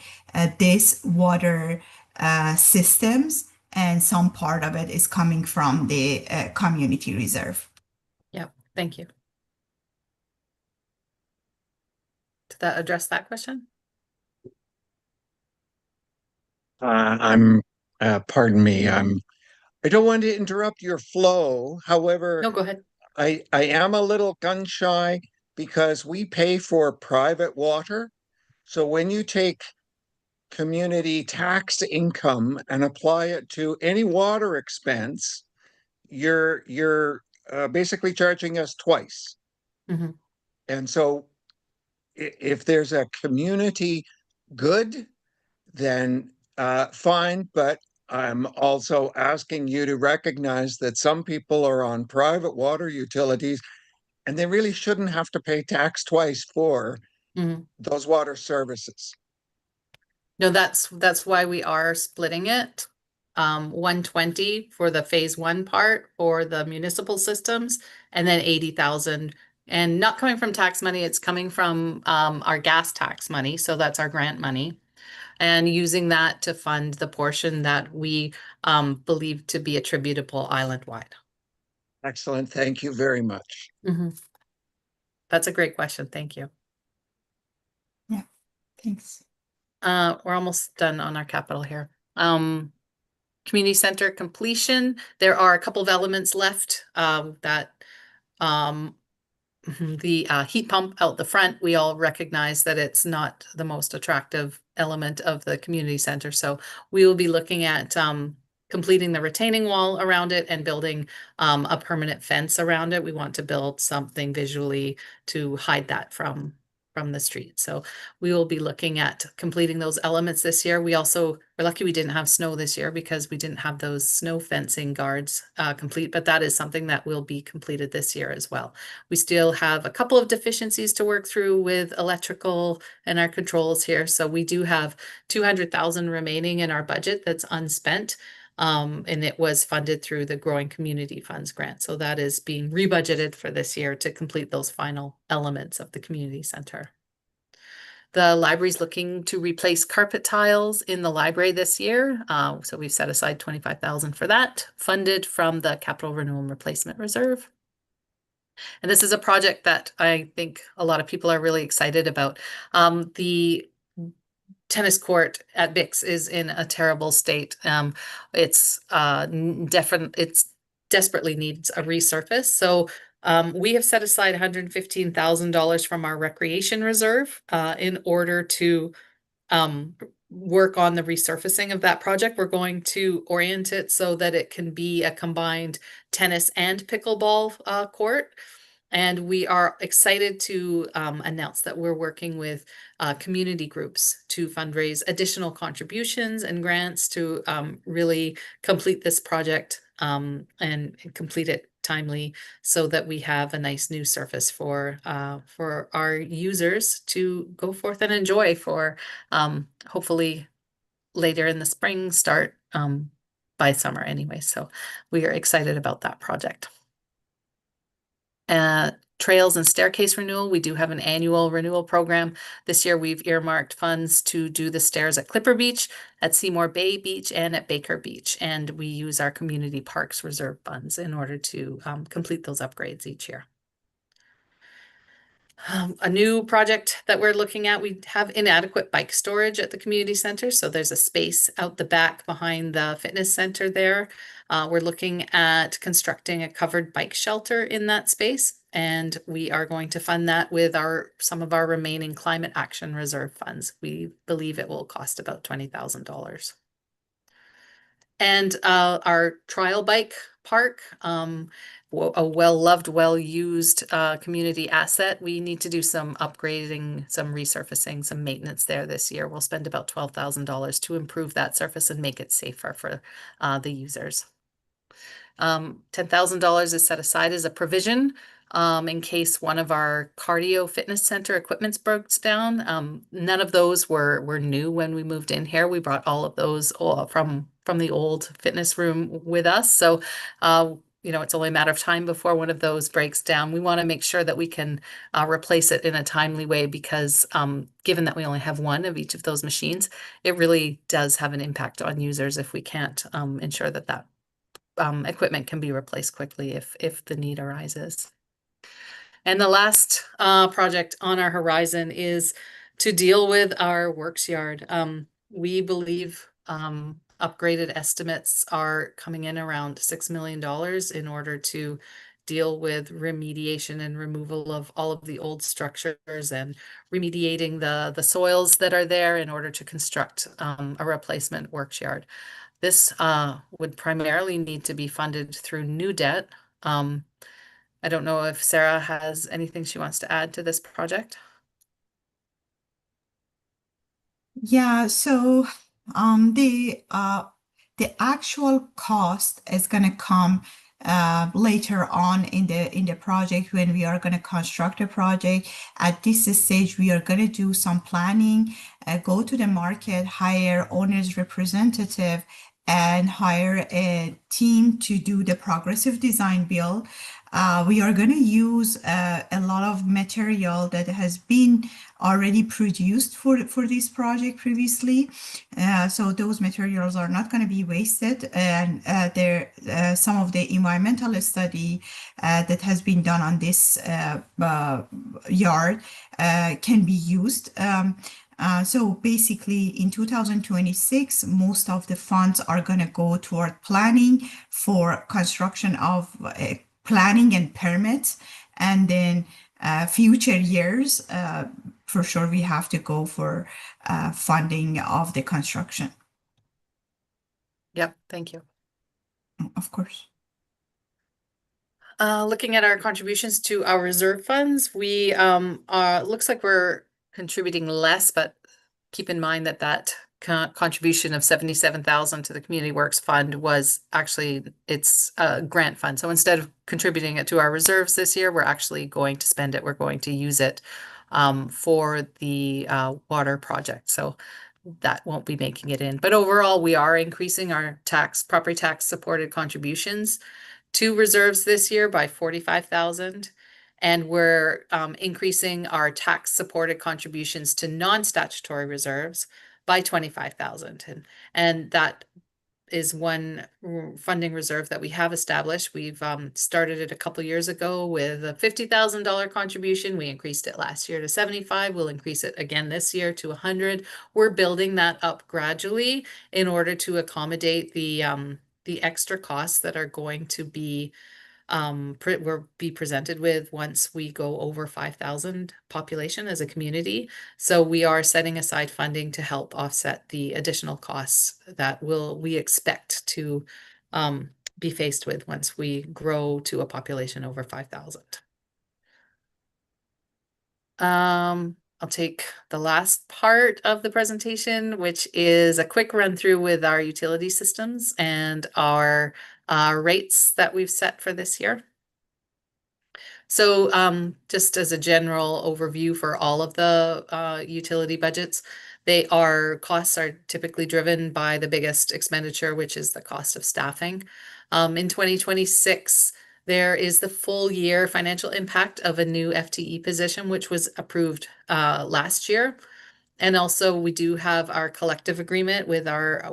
this water systems, and some part of it is coming from the community reserve. Yeah, thank you. Did that address that question? Pardon me, I don't want to interrupt your flow. However, No, go ahead. I am a little gun shy because we pay for private water. So when you take community tax income and apply it to any water expense, you're basically charging us twice. Mhm. And so if there's a community good, then fine. But I'm also asking you to recognize that some people are on private water utilities and they really shouldn't have to pay tax twice for Mhm. those water services. No, that's why we are splitting it. 120 for the phase one part for the municipal systems, and then 80,000. And not coming from tax money, it's coming from our gas tax money. So that's our grant money. And using that to fund the portion that we believe to be attributable island-wide. Excellent. Thank you very much. That's a great question. Thank you. Yeah, thanks. We're almost done on our capital here. Community center completion. There are a couple of elements left that the heat pump out the front. We all recognize that it's not the most attractive element of the community center. So we will be looking at completing the retaining wall around it and building a permanent fence around it. We want to build something visually to hide that from the street. So we will be looking at completing those elements this year. We also are lucky we didn't have snow this year because we didn't have those snow fencing guards complete, but that is something that will be completed this year as well. We still have a couple of deficiencies to work through with electrical and our controls here. So we do have 200,000 remaining in our budget that's unspent. And it was funded through the Growing Community Funds grant. So that is being rebudgeted for this year to complete those final elements of the community center. The library's looking to replace carpet tiles in the library this year. So we've set aside 25,000 for that, funded from the Capital Renewal and Replacement Reserve. And this is a project that I think a lot of people are really excited about. The tennis court at Bix is in a terrible state. It's desperately needs a resurface. So we have set aside $115,000 from our recreation reserve in order to work on the resurfacing of that project. We're going to orient it so that it can be a combined tennis and pickleball court. And we are excited to announce that we're working with community groups to fundraise additional contributions and grants to really complete this project and complete it timely so that we have a nice new surface for our users to go forth and enjoy for hopefully later in the spring, start by summer anyway. So we are excited about that project. trails and staircase renewal. We do have an annual renewal program. This year we've earmarked funds to do the stairs at Clipper Beach, at Seymour Bay Beach, and at Baker Beach. And we use our community parks reserve funds in order to complete those upgrades each year. A new project that we're looking at, we have inadequate bike storage at the community center. So there's a space out the back behind the fitness center there. We're looking at constructing a covered bike shelter in that space. And we are going to fund that with some of our remaining climate action reserve funds. We believe it will cost about $20,000. And our trial bike park, a well-loved, well-used community asset. We need to do some upgrading, some resurfacing, some maintenance there this year. We'll spend about $12,000 to improve that surface and make it safer for the users. $10,000 is set aside as a provision in case one of our cardio fitness center equipments breaks down. None of those were new when we moved in here. We brought all of those from the old fitness room with us. So it's only a matter of time before one of those breaks down. We want to make sure that we can replace it in a timely way because given that we only have one of each of those machines, it really does have an impact on users if we can't ensure that equipment can be replaced quickly if the need arises. And the last project on our horizon is to deal with our works yard. We believe upgraded estimates are coming in around $6 million in order to deal with remediation and removal of all of the old structures and remediating the soils that are there in order to construct a replacement works yard. This would primarily need to be funded through new debt. I don't know if Sarah has anything she wants to add to this project. Yeah, so the actual cost is going to come later on in the project when we are going to construct a project. At this stage, we are going to do some planning, go to the market, hire owner's representative, and hire a team to do the progressive design build. We are going to use a lot of material that has been already produced for this project previously. So those materials are not going to be wasted. And some of the environmental study that has been done on this yard can be used. So basically in 2026, most of the funds are going to go toward planning for construction of planning and permits. And then future years, for sure, we have to go for funding of the construction. Yep, thank you. Of course. Looking at our contributions to our reserve funds, we looks like we're contributing less, but keep in mind that contribution of $77,000 to the Community Works Fund was actually it's a grant fund. So instead of contributing it to our reserves this year, we're actually going to spend it. We're going to use it for the water project. So that won't be making it in. But overall, we are increasing our property tax supported contributions to reserves this year by $45,000. And we're increasing our tax supported contributions to non-statutory reserves by $25,000. And that is one funding reserve that we have established. We've started it a couple years ago with a $50,000 contribution. We increased it last year to 75. We'll increase it again this year to 100. We're building that up gradually in order to accommodate the extra costs that are going to be will be presented with once we go over 5,000 population as a community. So we are setting aside funding to help offset the additional costs that we expect to be faced with once we grow to a population over 5,000. I'll take the last part of the presentation, which is a quick run through with our utility systems and our rates that we've set for this year. So just as a general overview for all of the utility budgets, costs are typically driven by the biggest expenditure, which is the cost of staffing. In 2026, There is the full year financial impact of a new FTE position, which was approved last year. And also we do have our collective agreement with our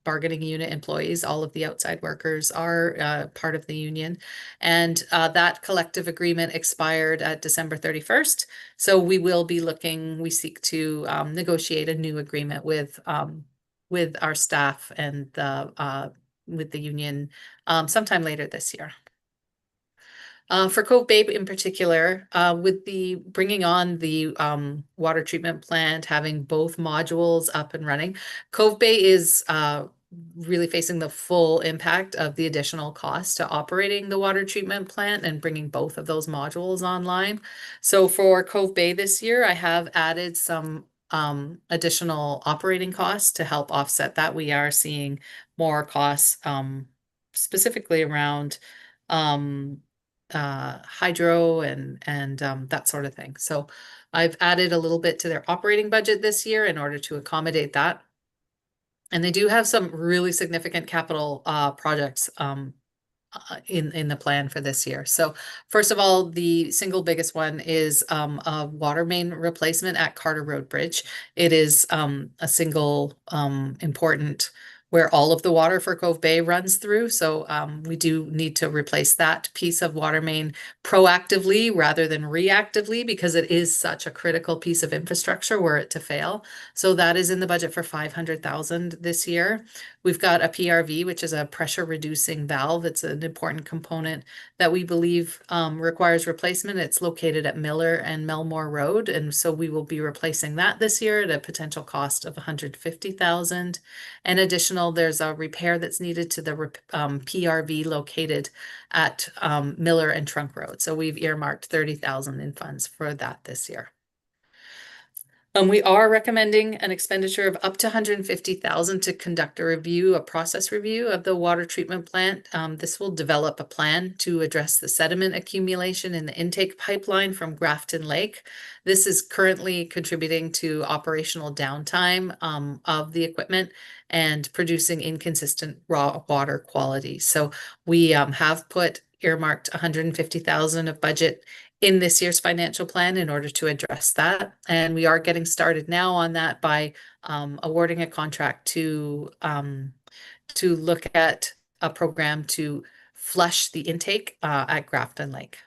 bargaining unit employees. All of the outside workers are part of the union. And that collective agreement expired at December 31st. So we seek to negotiate a new agreement with our staff and with the union sometime later this year. For Cove Bay in particular, with the bringing on the water treatment plant, having both modules up and running, Cove Bay is really facing the full impact of the additional cost to operating the water treatment plant and bringing both of those modules online. So for Cove Bay this year, I have added some additional operating costs to help offset that. We are seeing more costs specifically around hydro and that sort of thing. So I've added a little bit to their operating budget this year in order to accommodate that. And they do have some really significant capital projects in the plan for this year. So first of all, the single biggest one is a water main replacement at Carter Road Bridge. It is a single important where all of the water for Cove Bay runs through. So we do need to replace that piece of water main proactively rather than reactively, because it is such a critical piece of infrastructure were it to fail. So that is in the budget for $500,000 this year. We've got a PRV, which is a pressure reducing valve. It's an important component that we believe requires replacement. It's located at Miller and Melmore Road. And so we will be replacing that this year at a potential cost of $150,000. And additional, there's a repair that's needed to the PRV located at Miller and Trunk Road. So we've earmarked $30,000 in funds for that this year. We are recommending an expenditure of up to $150,000 to conduct a process review of the water treatment plant. This will develop a plan to address the sediment accumulation in the intake pipeline from Grafton Lake. This is currently contributing to operational downtime of the equipment and producing inconsistent raw water quality. So we have earmarked $150,000 of budget in this year's financial plan in order to address that. And we are getting started now on that by awarding a contract to look at a program to flush the intake at Grafton Lake.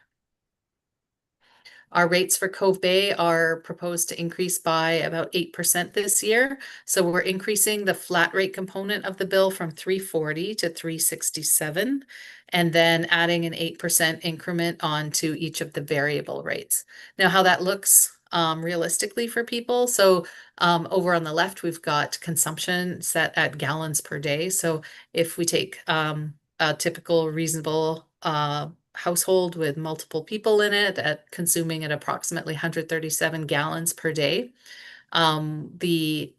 Our rates for Cove Bay are proposed to increase by about 8% this year. So we're increasing the flat rate component of the bill from $340 to $367, and then adding an 8% increment onto each of the variable rates. Now, how that looks realistically for people. So over on the left, we've got consumption set at gallons per day. So if we take a typical reasonable household with multiple people in it at consuming at approximately 137 gallons per day. The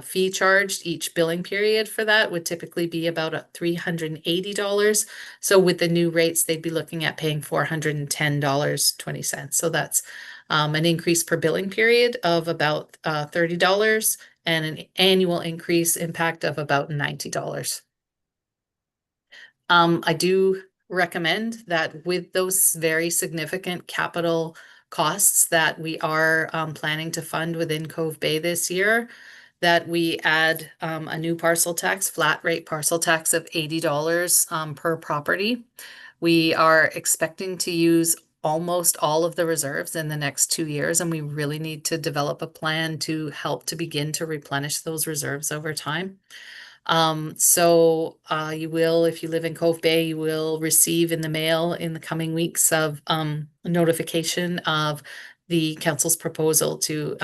fee charged each billing period for that would typically be about $380. So with the new rates, they'd be looking at paying $410.20. So that's an increase per billing period of about $30 and an annual increase impact of about $90. I do recommend that with those very significant capital costs that we are planning to fund within Cove Bay this year, that we add a new parcel tax, flat rate parcel tax of $80 per property. We are expecting to use almost all of the reserves in the next 2 years, and we really need to develop a plan to help to begin to replenish those reserves over time. You will, if you live in Cove Bay, you will receive in the mail in the coming weeks of a notification of the council's proposal to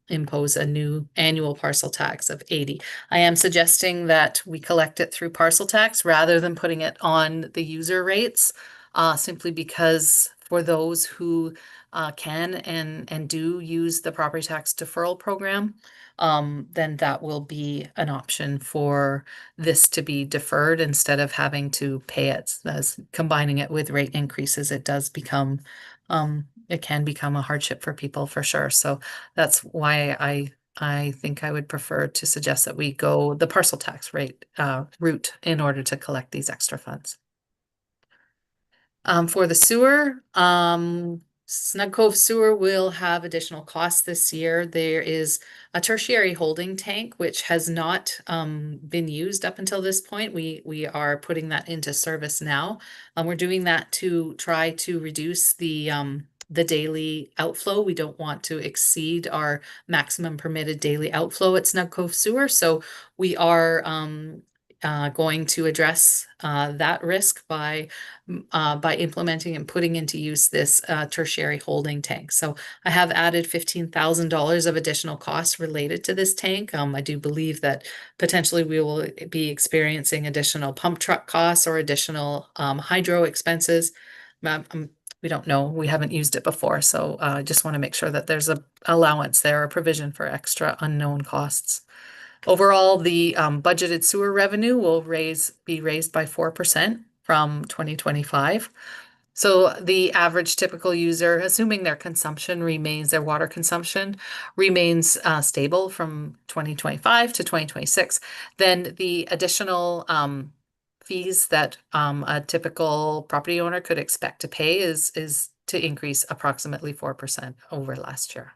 impose a new annual parcel tax of $80. I am suggesting that we collect it through parcel tax rather than putting it on the user rates, simply because for those who can and do use the property tax deferral program, then that will be an option for this to be deferred instead of having to pay it. As combining it with rate increases, it does become, it can become a hardship for people for sure. So that's why I think I would prefer to suggest that we go the parcel tax rate route in order to collect these extra funds. For the sewer, Snug Cove Sewer will have additional costs this year. There is a tertiary holding tank which has not been used up until this point. We are putting that into service now. We're doing that to try to reduce the daily outflow. We don't want to exceed our maximum permitted daily outflow at Snug Cove Sewer, so we are going to address that risk by implementing and putting into use this tertiary holding tank. So I have added $15,000 of additional costs related to this tank. I do believe that potentially we will be experiencing additional pump truck costs or additional hydro expenses. We don't know. We haven't used it before, so I just want to make sure that there's a allowance there, a provision for extra unknown costs. Overall, the budgeted sewer revenue will be raised by 4% from 2025. So the average typical user, assuming their consumption remains, their water consumption remains stable from 2025 to 2026, then the additional fees that a typical property owner could expect to pay is to increase approximately 4% over last year.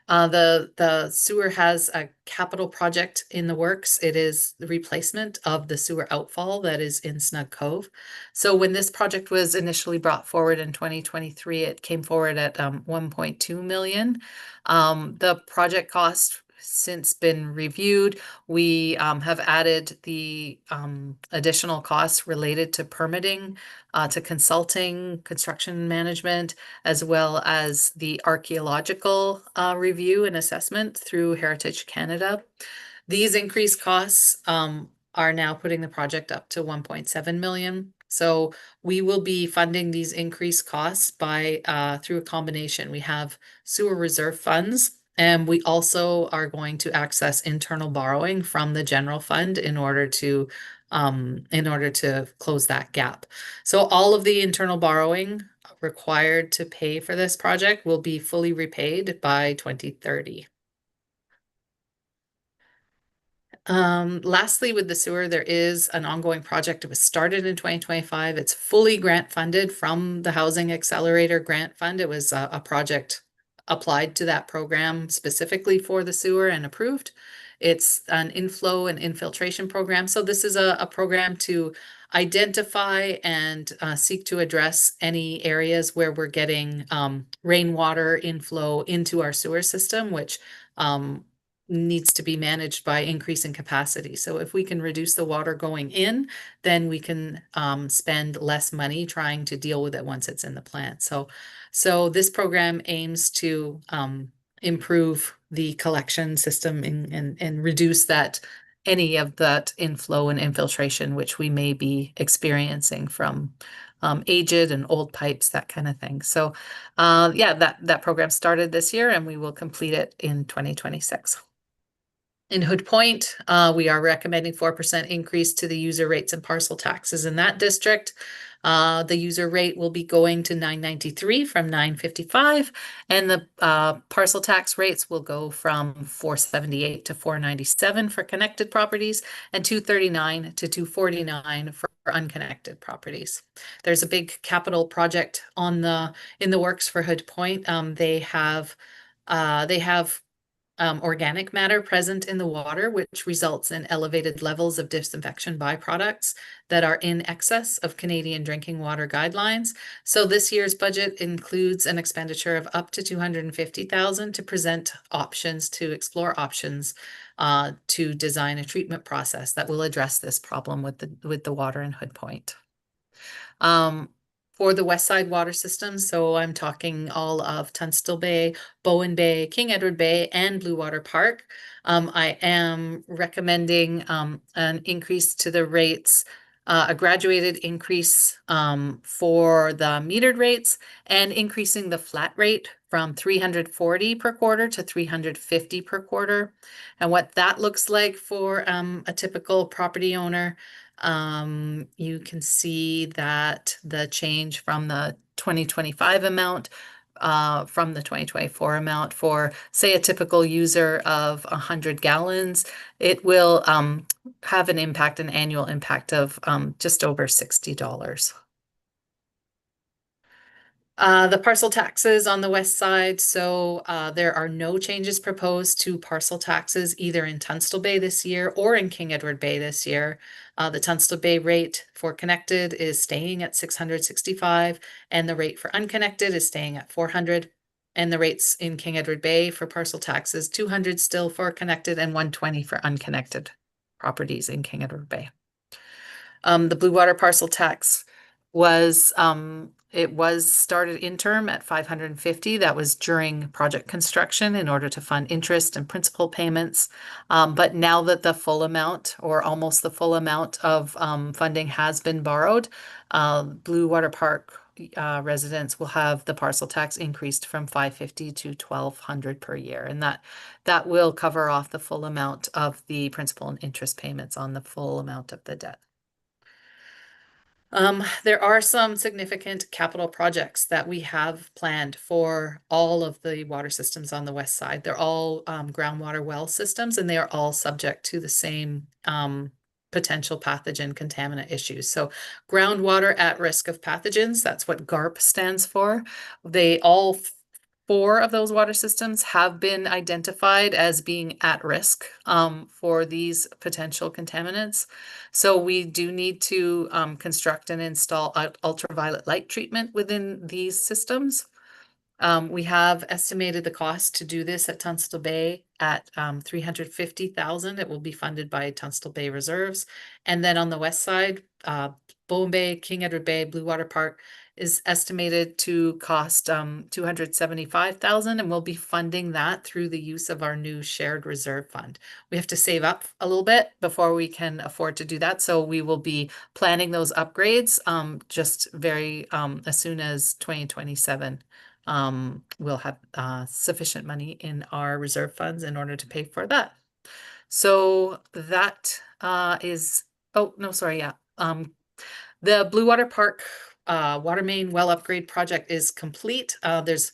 The sewer has a capital project in the works. It is the replacement of the sewer outfall that is in Snug Cove. So when this project was initially brought forward in 2023, it came forward at 1.2 million. The project cost since been reviewed. We have added the additional costs related to permitting, to consulting, construction management, as well as the archaeological review and assessment through Heritage Canada. These increased costs are now putting the project up to 1.7 million. So we will be funding these increased costs by through a combination. We have sewer reserve funds, and we also are going to access internal borrowing from the general fund in order to close that gap. So all of the internal borrowing required to pay for this project will be fully repaid by 2030. Lastly, with the sewer, there is an ongoing project. It was started in 2025. It's fully grant funded from the Housing Accelerator Grant Fund. It was a project applied to that program specifically for the sewer and approved. It's an inflow and infiltration program. So this is a program to identify and seek to address any areas where we're getting rainwater inflow into our sewer system, which needs to be managed by increasing capacity. So if we can reduce the water going in, then we can spend less money trying to deal with it once it's in the plant. So this program aims to improve the collection system and reduce any of that inflow and infiltration, which we may be experiencing from aged and old pipes, that kind of thing. So yeah, that program started this year and we will complete it in 2026. In Hood Point, we are recommending 4% increase to the user rates and parcel taxes in that district. The user rate will be going to $9.93 from $9.55, and the parcel tax rates will go from $4.78 to $4.97 for connected properties and $2.39 to $2.49 for unconnected properties. There's a big capital project in the works for Hood Point. They have organic matter present in the water, which results in elevated levels of disinfection byproducts that are in excess of Canadian drinking water guidelines. So this year's budget includes an expenditure of up to $250,000 to present options, to explore options to design a treatment process that will address this problem with the water in Hood Point. For the West Side water system, so I'm talking all of Tunstall Bay, Bowen Bay, King Edward Bay, and Blue Water Park. I am recommending an increase to the rates, a graduated increase for the metered rates, and increasing the flat rate from $340 per quarter to $350 per quarter. And what that looks like for a typical property owner, you can see that the change from the 2025 amount from the 2024 amount for, say, a typical user of 100 gallons, it will have an annual impact of just over $60. The parcel taxes on the west side. So there are no changes proposed to parcel taxes either in Tunstall Bay this year or in King Edward Bay this year. The Tunstall Bay rate for connected is staying at 665, and the rate for unconnected is staying at 400. And the rates in King Edward Bay for parcel taxes, 200 still for connected and 120 for unconnected properties in King Edward Bay. The Blue Water parcel tax was it was started interim at 550. That was during project construction in order to fund interest and principal payments. But now that the full amount or almost the full amount of funding has been borrowed, Blue Water Park residents will have the parcel tax increased from 550 to 1,200 per year, and that will cover off the full amount of the principal and interest payments on the full amount of the debt. There are some significant capital projects that we have planned for all of the water systems on the west side. They're all groundwater well systems, and they are all subject to the same potential pathogen contaminant issues. So groundwater at risk of pathogens, that's what GARP stands for. They all 4 of those water systems have been identified as being at risk for these potential contaminants. So we do need to construct and install ultraviolet light treatment within these systems. We have estimated the cost to do this at Tunstall Bay at $350,000. It will be funded by Tunstall Bay Reserves. And then on the west side, Bowen Bay, King Edward Bay, Blue Water Park is estimated to cost $275,000, and we'll be funding that through the use of our new shared reserve fund. We have to save up a little bit before we can afford to do that, so we will be planning those upgrades just very as soon as 2027. We'll have sufficient money in our reserve funds in order to pay for that. So that is, oh, no, sorry, yeah. The Blue Water Park water main well upgrade project is complete. There's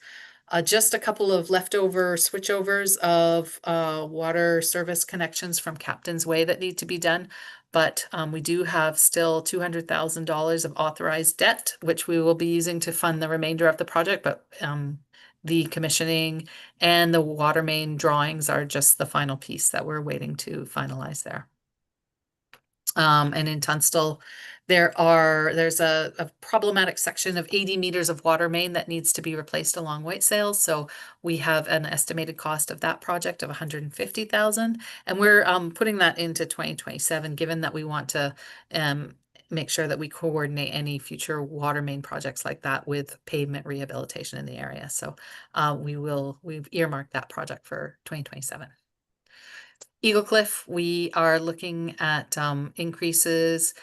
just a couple of leftover switchovers of water service connections from Captain's Way that need to be done. But we do have still $200,000 of authorized debt, which we will be using to fund the remainder of the project. But the commissioning and the water main drawings are just the final piece that we're waiting to finalize there. And in Tunstall, there's a problematic section of 80 meters of water main that needs to be replaced along Whitesales. So we have an estimated cost of that project of $150,000, and we're putting that into 2027, given that we want to make sure that we coordinate any future water main projects like that with pavement rehabilitation in the area. So we've earmarked that project for 2027. Eagle Cliff, we are looking at increases,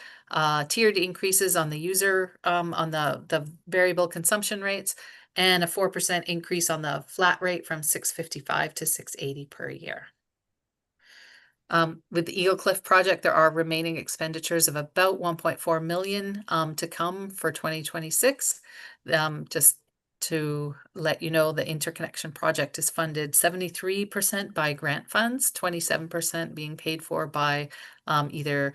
tiered increases on the user, on the variable consumption rates, and a 4% increase on the flat rate from $655 to $680 per year. With the Eagle Cliff project, there are remaining expenditures of about $1.4 million to come for 2026. Just to let you know, the interconnection project is funded 73% by grant funds, 27% being paid for by either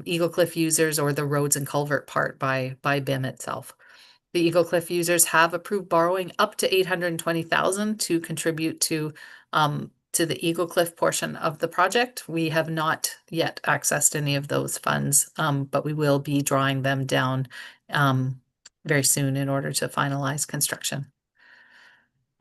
Eagle Cliff users or the roads and culvert part by BIM itself. The Eagle Cliff users have approved borrowing up to $820,000 to contribute to the Eagle Cliff portion of the project. We have not yet accessed any of those funds, but we will be drawing them down very soon in order to finalize construction.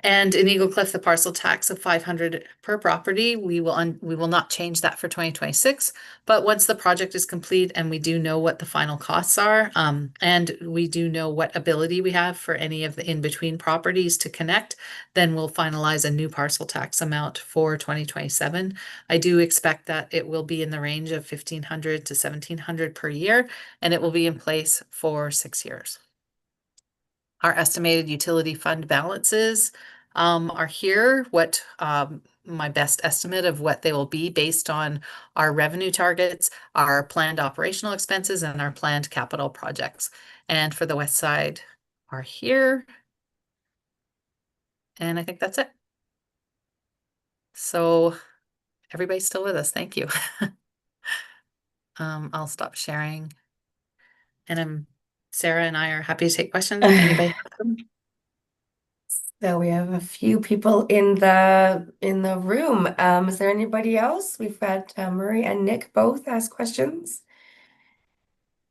And in Eagle Cliff, the parcel tax of $500 per property, we will not change that for 2026. But once the project is complete and we do know what the final costs are, and we do know what ability we have for any of the in-between properties to connect, then we'll finalize a new parcel tax amount for 2027. I do expect that it will be in the range of $1,500 to $1,700 per year, and it will be in place for 6 years. Our estimated utility fund balances are here. What my best estimate of what they will be based on our revenue targets, our planned operational expenses, and our planned capital projects. And for the west side are here. And I think that's it. So everybody's still with us. Thank you. I'll stop sharing. And Sarah and I are happy to take questions if anybody has them. So we have a few people in the room. Is there anybody else? We've got Murray and Nick both ask questions.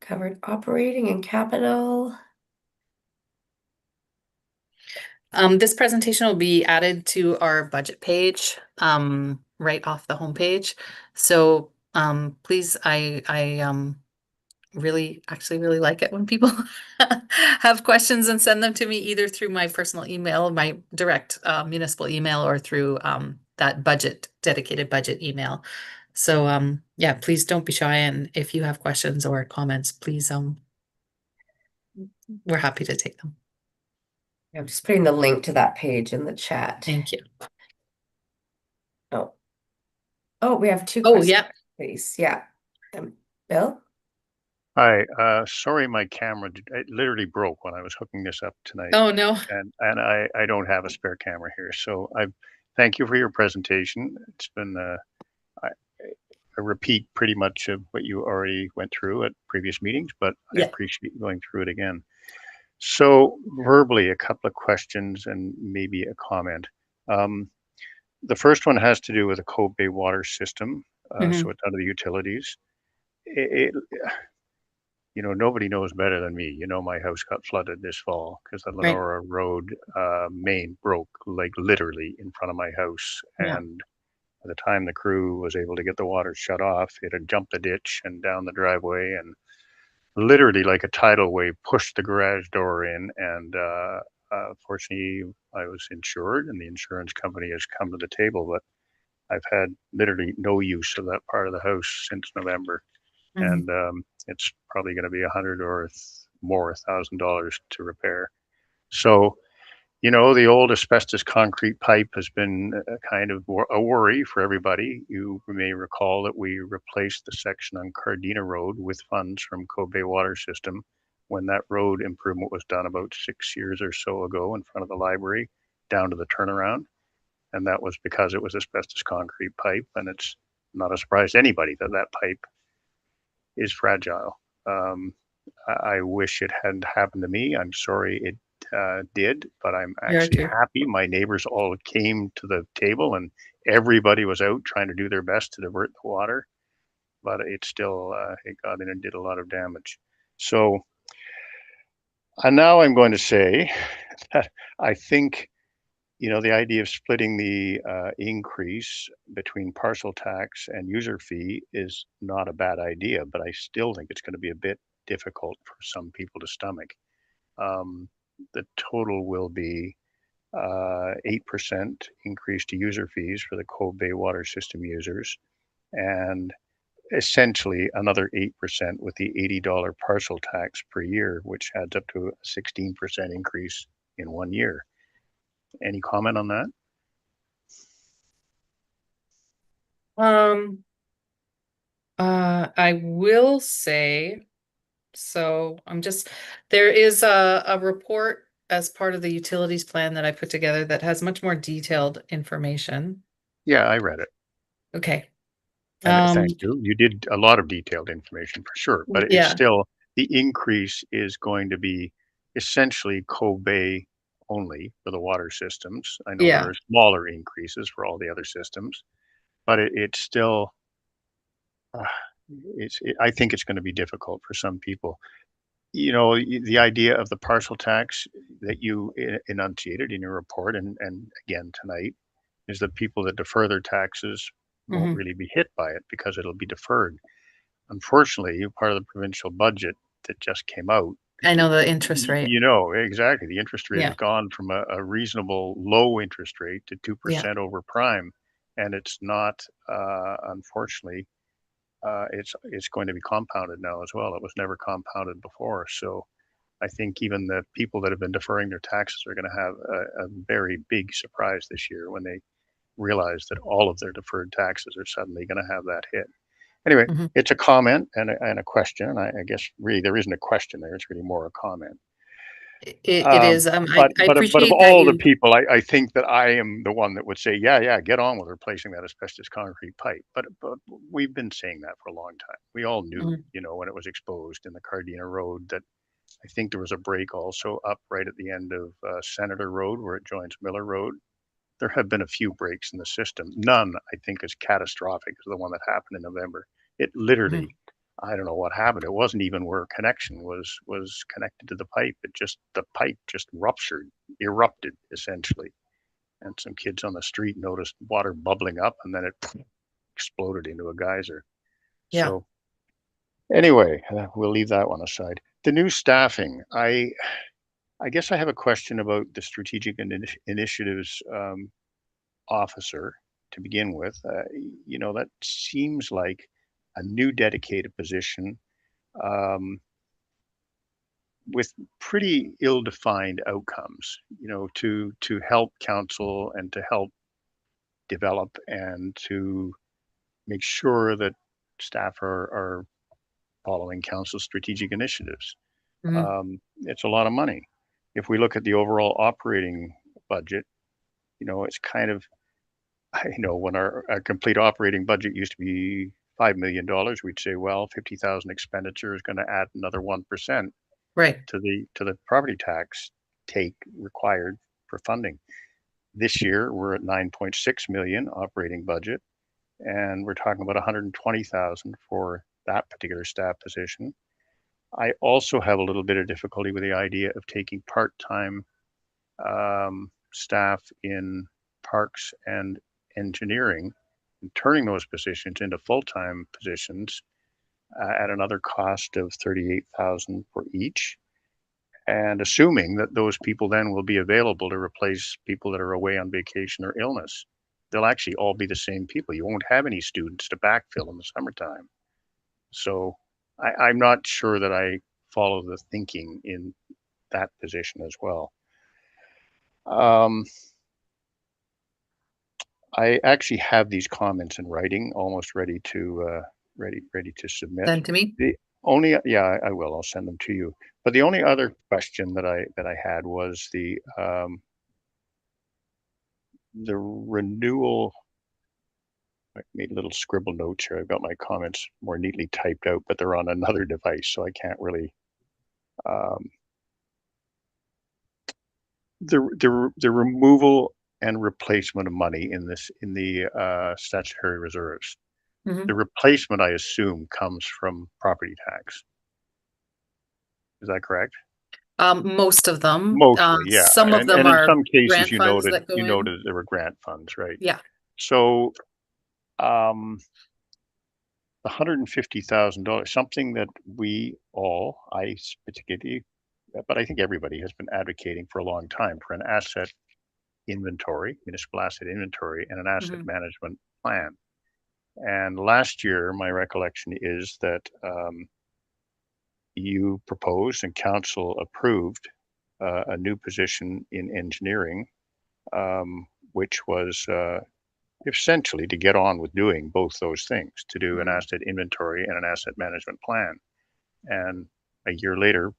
Covered operating and capital. This presentation will be added to our budget page, right off the homepage. So, please, I really like it when people have questions and send them to me either through my personal email, my direct, municipal email, or through, that dedicated budget email. So, yeah, please don't be shy. And if you have questions or comments, please, we're happy to take them. I'm just putting the link to that page in the chat. Thank you. Oh, we have two Oh, questions, yeah. please. Yeah. Bill? Hi, sorry, my camera, it literally broke when I was hooking this up tonight. Oh, no. And I don't have a spare camera here. So thank you for your presentation. It's been a repeat pretty much of what you already went through at previous meetings, but I Yeah. appreciate going through it again. So verbally, a couple of questions and maybe a comment. The first one has to do with the Cove Bay water system. So it's under the utilities. You know, nobody knows better than me. You know, my house got flooded this fall because the Right. Lenora Road main broke, like literally in front of my house. Yeah. And by the time the crew was able to get the water shut off, it had jumped the ditch and down the driveway and literally like a tidal wave pushed the garage door in. And fortunately, I was insured and the insurance company has come to the table, but I've had literally no use of that part of the house since November. Mhm. And it's probably going to be $100 or more $1,000 to repair. So, you know, the old asbestos concrete pipe has been a kind of a worry for everybody. You may recall that we replaced the section on Cardina Road with funds from Cove Bay Water System when that road improvement was done about 6 years or so ago in front of the library down to the turnaround. And that was because it was asbestos concrete pipe, and it's not a surprise to anybody that that pipe is fragile. I wish it hadn't happened to me. I'm sorry it did, but I'm actually happy. My neighbors all came to the table and everybody was out trying to do their best to divert the water, but it still, it got in and did a lot of damage. So, and now I'm going to say that I think, you know, the idea of splitting the increase between parcel tax and user fee is not a bad idea, but I still think it's going to be a bit difficult for some people to stomach. The total will be 8% increase to user fees for the Cove Bay water system users, and essentially another 8% with the $80 parcel tax per year, which adds up to a 16% increase in 1 year. Any comment on that? I will say, so there is a report as part of the utilities plan that I put together that has much more detailed information. Yeah, I read it. Okay. And thank you. You did a lot of detailed information for sure, but it's still, the increase is going to be essentially Cove Bay only for the water systems. I know there are smaller increases for all the other systems, but it's still, I think it's going to be difficult for some people. You know, the idea of the parcel tax that you enunciated in your report and again tonight is that people that defer their taxes won't really be hit by it because it'll be deferred. Unfortunately, part of the provincial budget that just came out, I know the interest rate. you know, exactly. The interest rate has gone from a reasonable low interest rate to 2% over prime. And it's not, unfortunately, it's going to be compounded now as well. It was never compounded before. So I think even the people that have been deferring their taxes are going to have a very big surprise this year when they realize that all of their deferred taxes are suddenly going to have that hit. Anyway, it's a comment and a question. And I guess really there isn't a question there. It's really more a comment. It is, I But of appreciate that all the you, people, I think that I am the one that would say, yeah, get on with replacing that asbestos concrete pipe. But we've been saying that for a long time. We all knew, Mhm. when it was exposed in the Cardina Road, that I think there was a break also up right at the end of Senator Road where it joins Miller Road. There have been a few breaks in the system. None, I think, as catastrophic as the one that happened in November. It literally, I don't know what happened. It wasn't even where a connection was connected to the pipe. The pipe just erupted essentially. And some kids on the street noticed water bubbling up, and then it exploded into a geyser. Yeah. So anyway, we'll leave that one aside. The new staffing, I guess I have a question about the strategic initiatives officer to begin with. That seems like a new dedicated position um, with pretty ill-defined outcomes. To help council and to help develop and to make sure that staff are following council strategic initiatives. Mhm. It's a lot of money. If we look at the overall operating budget, it's kind of, when our complete operating budget used to be $5 million, we'd say, well, 50,000 expenditure is going to add another 1% Right. to the property tax take required for funding. This year, we're at 9.6 million operating budget, and we're talking about 120,000 for that particular staff position. I also have a little bit of difficulty with the idea of taking part-time staff in parks and engineering and turning those positions into full-time positions at another cost of 38,000 for each, and assuming that those people then will be available to replace people that are away on vacation or illness. They'll actually all be the same people. You won't have any students to backfill in the summertime. So I'm not sure that I follow the thinking in that position as well. I actually have these comments in writing, almost ready to submit. Send to me. The only, yeah, I will. I'll send them to you. But the only other question that I had was the renewal. I made little scribble notes here. I've got my comments more neatly typed out, but they're on another device, so I can't really. The removal and replacement of money in the statutory reserves. Mhm. The replacement, I assume, comes from property tax. Is that correct? Most of them, Mostly, yeah. some of And them in are some cases, grant you funds noted that go in. there were grant funds, right? Yeah. So, the $150,000, something that we all, I particularly, but I think everybody has been advocating for a long time for an asset inventory, municipal asset inventory, and an asset Mhm. management plan. And last year, my recollection is that you proposed and council approved a new position in engineering, which was essentially to get on with doing both those things, to do an Mhm. asset inventory and an asset management plan. And a year later,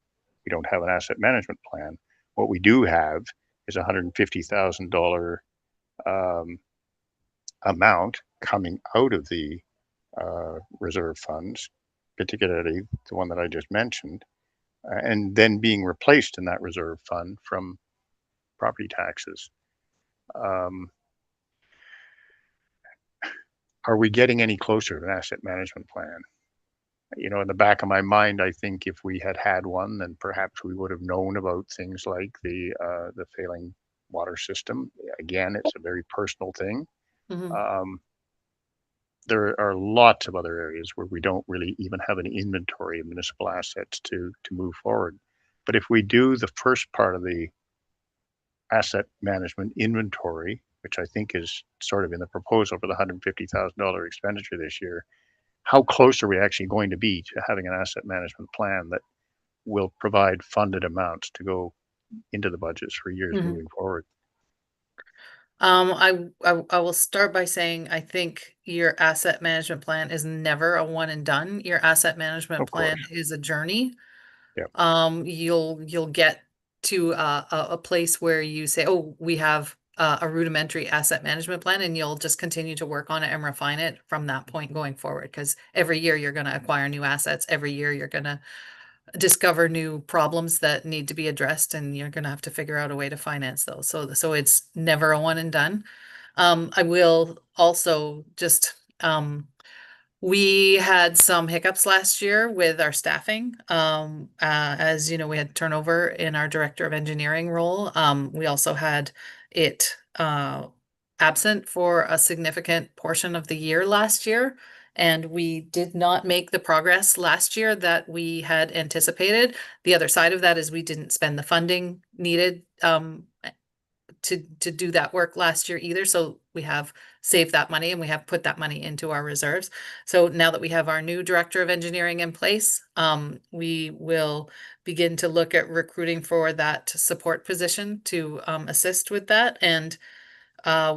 we don't have an asset management plan. What we do have is a $150,000 amount coming out of the reserve funds, particularly the one that I just mentioned, and then being replaced in that reserve fund from property taxes. Um, are we getting any closer to an asset management plan? In the back of my mind, I think if we had had one, then perhaps we would have known about things like the failing water system. Again, it's a very personal thing. Mhm. There are lots of other areas where we don't really even have an inventory of municipal assets to move forward. But if we do the first part of the asset management inventory, which I think is sort of in the proposal for the $150,000 expenditure this year, how close are we actually going to be to having an asset management plan that will provide funded amounts to go into the budgets for years Mhm. moving forward? I will start by saying I think your asset management plan is never a one and done. Your asset management Of course. plan is a journey. Yep. You'll get to a place where you say, oh, we have a rudimentary asset management plan, and you'll just continue to work on it and refine it from that point going forward. Because every year you're going to acquire new assets. Every year you're going to discover new problems that need to be addressed, and you're going to have to figure out a way to finance those. So it's never a one and done. I will also just, we had some hiccups last year with our staffing. As you know, we had turnover in our director of engineering role. We also had it absent for a significant portion of the year last year. And we did not make the progress last year that we had anticipated. The other side of that is we didn't spend the funding needed to do that work last year either. So we have saved that money and we have put that money into our reserves. So now that we have our new director of engineering in place, we will begin to look at recruiting for that support position to assist with that. And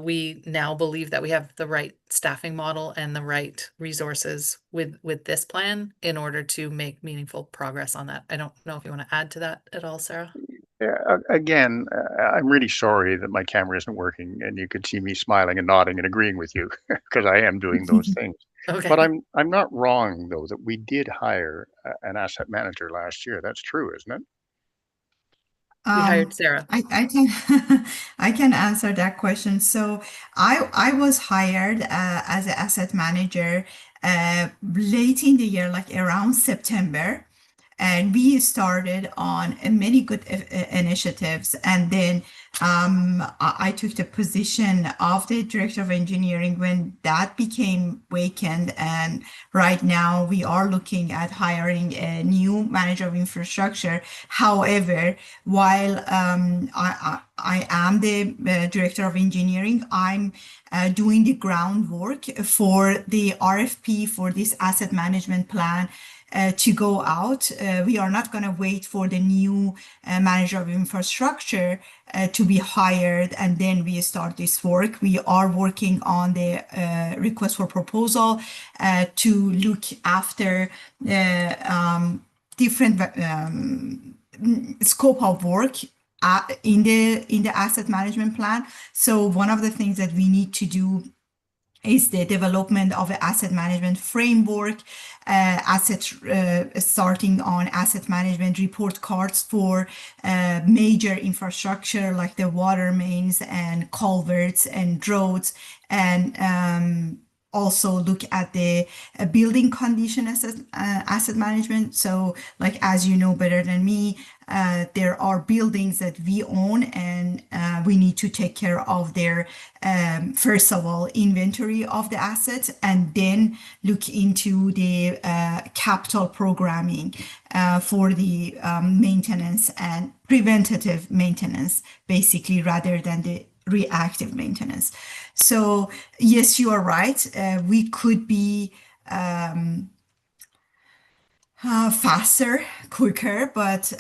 we now believe that we have the right staffing model and the right resources with this plan in order to make meaningful progress on that. I don't know if you want to add to that at all, Sarah. Yeah, again, I'm really sorry that my camera isn't working and you could see me smiling and nodding and agreeing with you because I am doing those things. Okay. But I'm not wrong though that we did hire an asset manager last year. That's true, isn't it? We hired Sarah. I can I can answer that question. So I was hired as an asset manager late in the year, like around September. And we started on many good initiatives. And then I took the position of the director of engineering when that became vacant. And right now we are looking at hiring a new manager of infrastructure. However, while I am the director of engineering, I'm doing the groundwork for the RFP for this asset management plan to go out. We are not going to wait for the new manager of infrastructure to be hired and then we start this work. We are working on the request for proposal to look after different scope of work in the asset management plan. So one of the things that we need to do is the development of an asset management framework, starting on asset management report cards for major infrastructure like the water mains and culverts and roads, and also look at the building condition asset management. So like, as you know better than me, there are buildings that we own and we need to take care of their, first of all, inventory of the assets, and then look into the capital programming for the maintenance and preventative maintenance, basically, rather than the reactive maintenance. So yes, you are right. We could be faster, quicker, but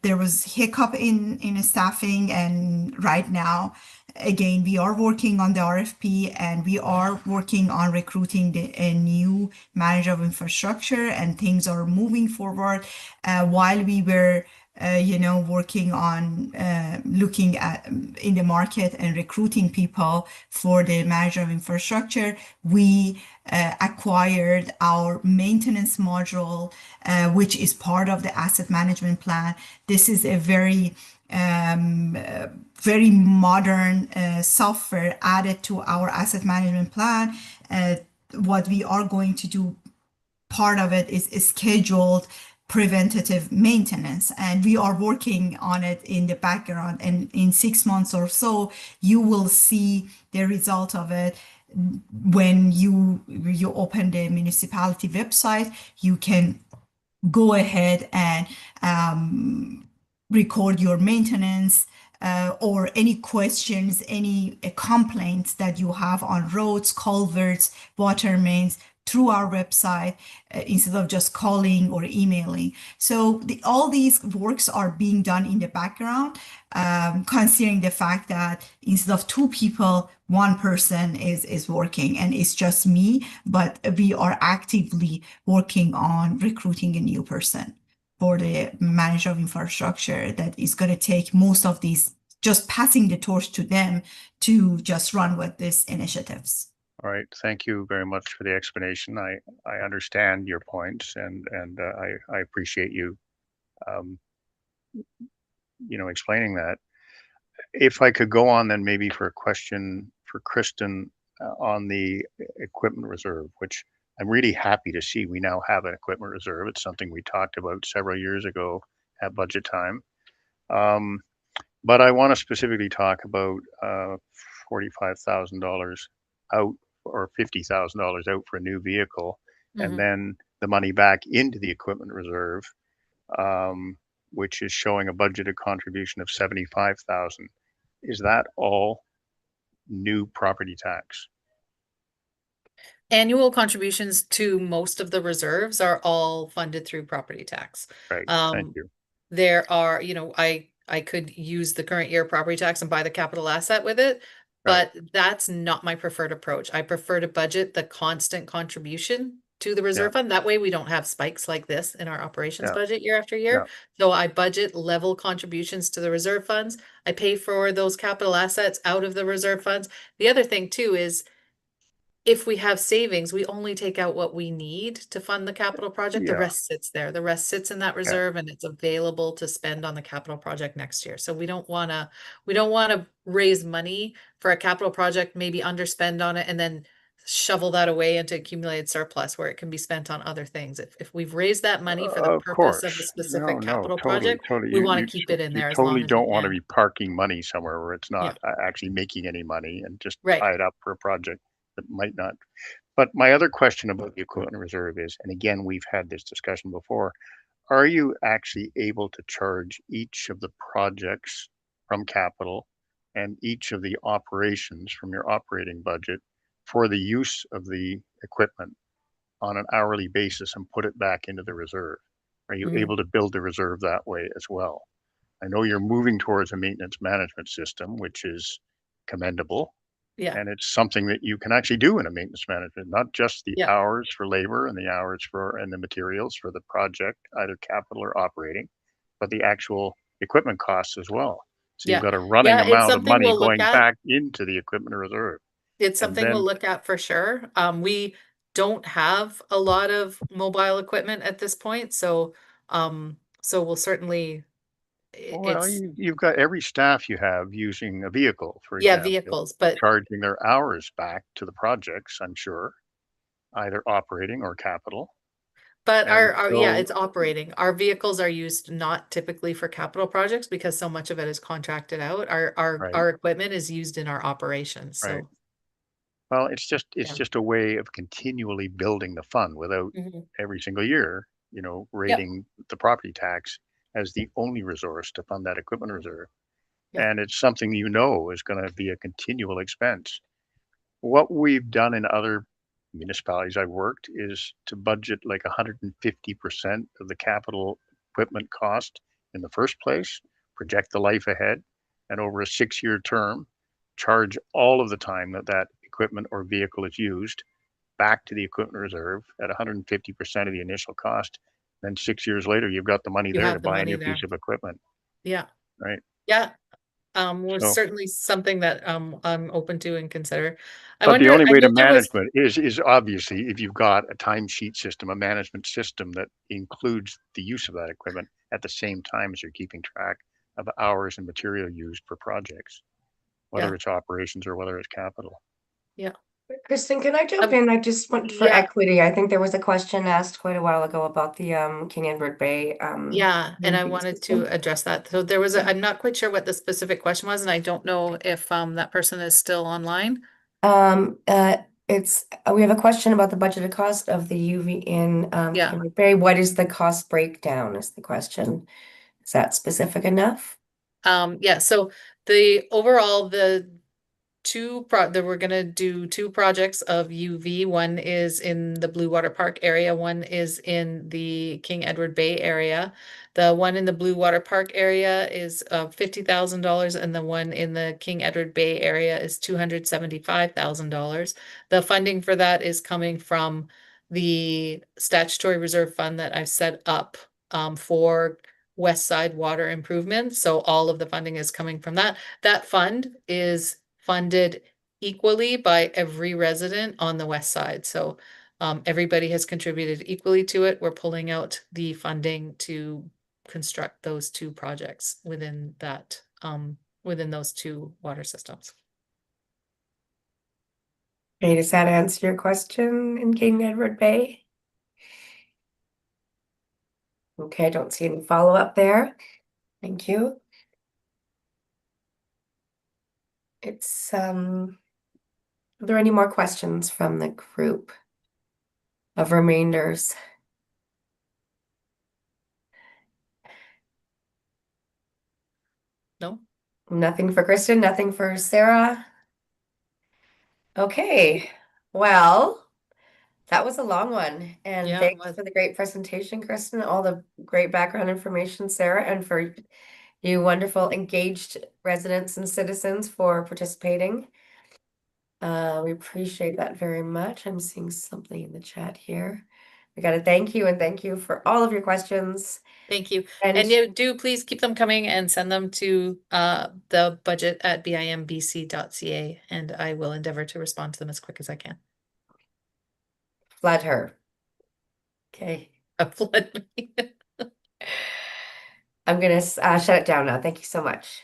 there was hiccup in staffing, and right now, again, we are working on the RFP and we are working on recruiting a new manager of infrastructure, and things are moving forward. While we were working on looking at in the market and recruiting people for the manager of infrastructure, we acquired our maintenance module, which is part of the asset management plan. This is a very modern software added to our asset management plan. What we are going to do, part of it is scheduled preventative maintenance, and we are working on it in the background, and in 6 months or so you will see the result of it. When you open the municipality website, you can go ahead and record your maintenance or any questions, any complaints that you have on roads, culverts, water mains, through our website instead of just calling or emailing. So all these works are being done in the background, considering the fact that instead of 2 people, 1 person is working, and it's just me, but we are actively working on recruiting a new person. for the manager of infrastructure that is going to take most of these, just passing the torch to them to just run with these initiatives. All right, thank you very much for the explanation. I understand your points and I appreciate you, um, explaining that. If I could go on then maybe for a question for Kristen on the equipment reserve, which I'm really happy to see we now have an equipment reserve. It's something we talked about several years ago at budget time. But I want to specifically talk about $45,000 out or $50,000 out for a new vehicle, and Mhm. then the money back into the equipment reserve, which is showing a budgeted contribution of 75,000. Is that all new property tax? Annual contributions to most of the reserves are all funded through property tax. Right, thank you. There are, I could use the current year property tax and buy the capital asset with it, Right. but that's not my preferred approach. I prefer to budget the constant contribution to the reserve fund. That way we don't have spikes like this in our operations Yeah. budget year after Yeah. year. So I budget level contributions to the reserve funds. I pay for those capital assets out of the reserve funds. The other thing too is if we have savings, we only take out what we need to fund the capital project. The Yeah. rest sits there. The rest sits in that reserve and it's available to spend on the capital project next year. So we don't wanna raise money for a capital project, maybe underspend on it and then shovel that away into accumulated surplus where it can be spent on other things. If we've raised that money for the Of purpose of a course. specific No, capital totally, project, totally. we wanna keep it in You there as long totally as we don't want to can. be parking money somewhere where it's Yeah. not actually making any money and just Right. tie it up for a project that might not. But my other question about the equipment reserve is, and again, we've had this discussion before, are you actually able to charge each of the projects from capital and each of the operations from your operating budget for the use of the equipment on an hourly basis and put it back into the reserve? Are you Mhm. able to build the reserve that way as well? I know you're moving towards a maintenance management system, which is commendable. Yeah. And it's something that you can actually do in a maintenance management, not just the Yeah. hours for labor and the hours for and the materials for the project, either capital or operating, but the actual equipment costs as well. So you've Yeah. got a running Yeah, it's amount of something money we'll look going at. back into the equipment reserve. It's And something we'll then, look at for sure. We don't have a lot of mobile equipment at this point, so we'll certainly well, it's you've got every staff you have using a vehicle, for yeah, example, vehicles, but charging their hours back to the projects, I'm sure, either operating or capital. And our yeah, so, it's operating. Our vehicles are used not typically for capital projects because so much of it is contracted out. right, Our equipment is used in our operations. right. So Well, it's yeah. just a way of continually building the fund without Mhm. every single year, Yep. rating the property tax as the only resource to fund that equipment reserve. Yeah. And it's something is going to be a continual expense. What we've done in other municipalities I've worked is to budget like 150% of the capital equipment cost in the first place, project the life ahead, and over a 6-year term, charge all of the time that that equipment or vehicle is used back to the equipment reserve at 150% of the initial cost. Then 6 years later, you've got the money You there to have the buy a money new there. piece of equipment, Yeah. right? Yeah. Was So, certainly something that I'm open to and consider. I but the wonder, only I way to know there was management is obviously if you've got a timesheet system, a management system that includes the use of that equipment at the same time as you're keeping track of hours and material used for projects, whether yeah, it's operations or whether it's capital. yeah. Kristen, can I jump Um, in? I just want for yeah, equity. I think there was a question asked quite a while ago about the King Edward Bay yeah, and I UV wanted to system. address that. So there was I'm not quite sure what the specific question was, and I don't know if that person is still online. Um, uh, we have a question about the budgeted cost of the UV in Yeah. King Edward Bay. What is the cost breakdown? Is the question. Is that specific enough? Yeah, so the overall that we're gonna do two projects of UV. One is in the Blue Water Park area, one is in the King Edward Bay area. The one in the Blue Water Park area is $50,000 and the one in the King Edward Bay area is $275,000. The funding for that is coming from the statutory reserve fund that I've set up for West Side water improvements. So all of the funding is coming from that. That fund is funded equally by every resident on the west side. So everybody has contributed equally to it. We're pulling out the funding to construct those two projects within that, within those two water systems. Okay, does that answer your question in King Edward Bay? Okay, I don't see any follow-up there. Thank you. Are there any more questions from the group of remainders? No? Nothing for Kristen, nothing for Sarah. Okay, well, that was a long one. And Yeah, it thanks was. for the great presentation, Kristen, all the great background information, Sarah, and for you wonderful engaged residents and citizens for participating. We appreciate that very much. I'm seeing something in the chat here. We got to thank you and thank you for all of your questions. Thank you. And And you do please keep them coming and send them to the budget@bimbc.ca, and I will endeavor to respond to them as quick as I can. flood her. Okay. Flood me. I'm gonna shut it down now. Thank you so much.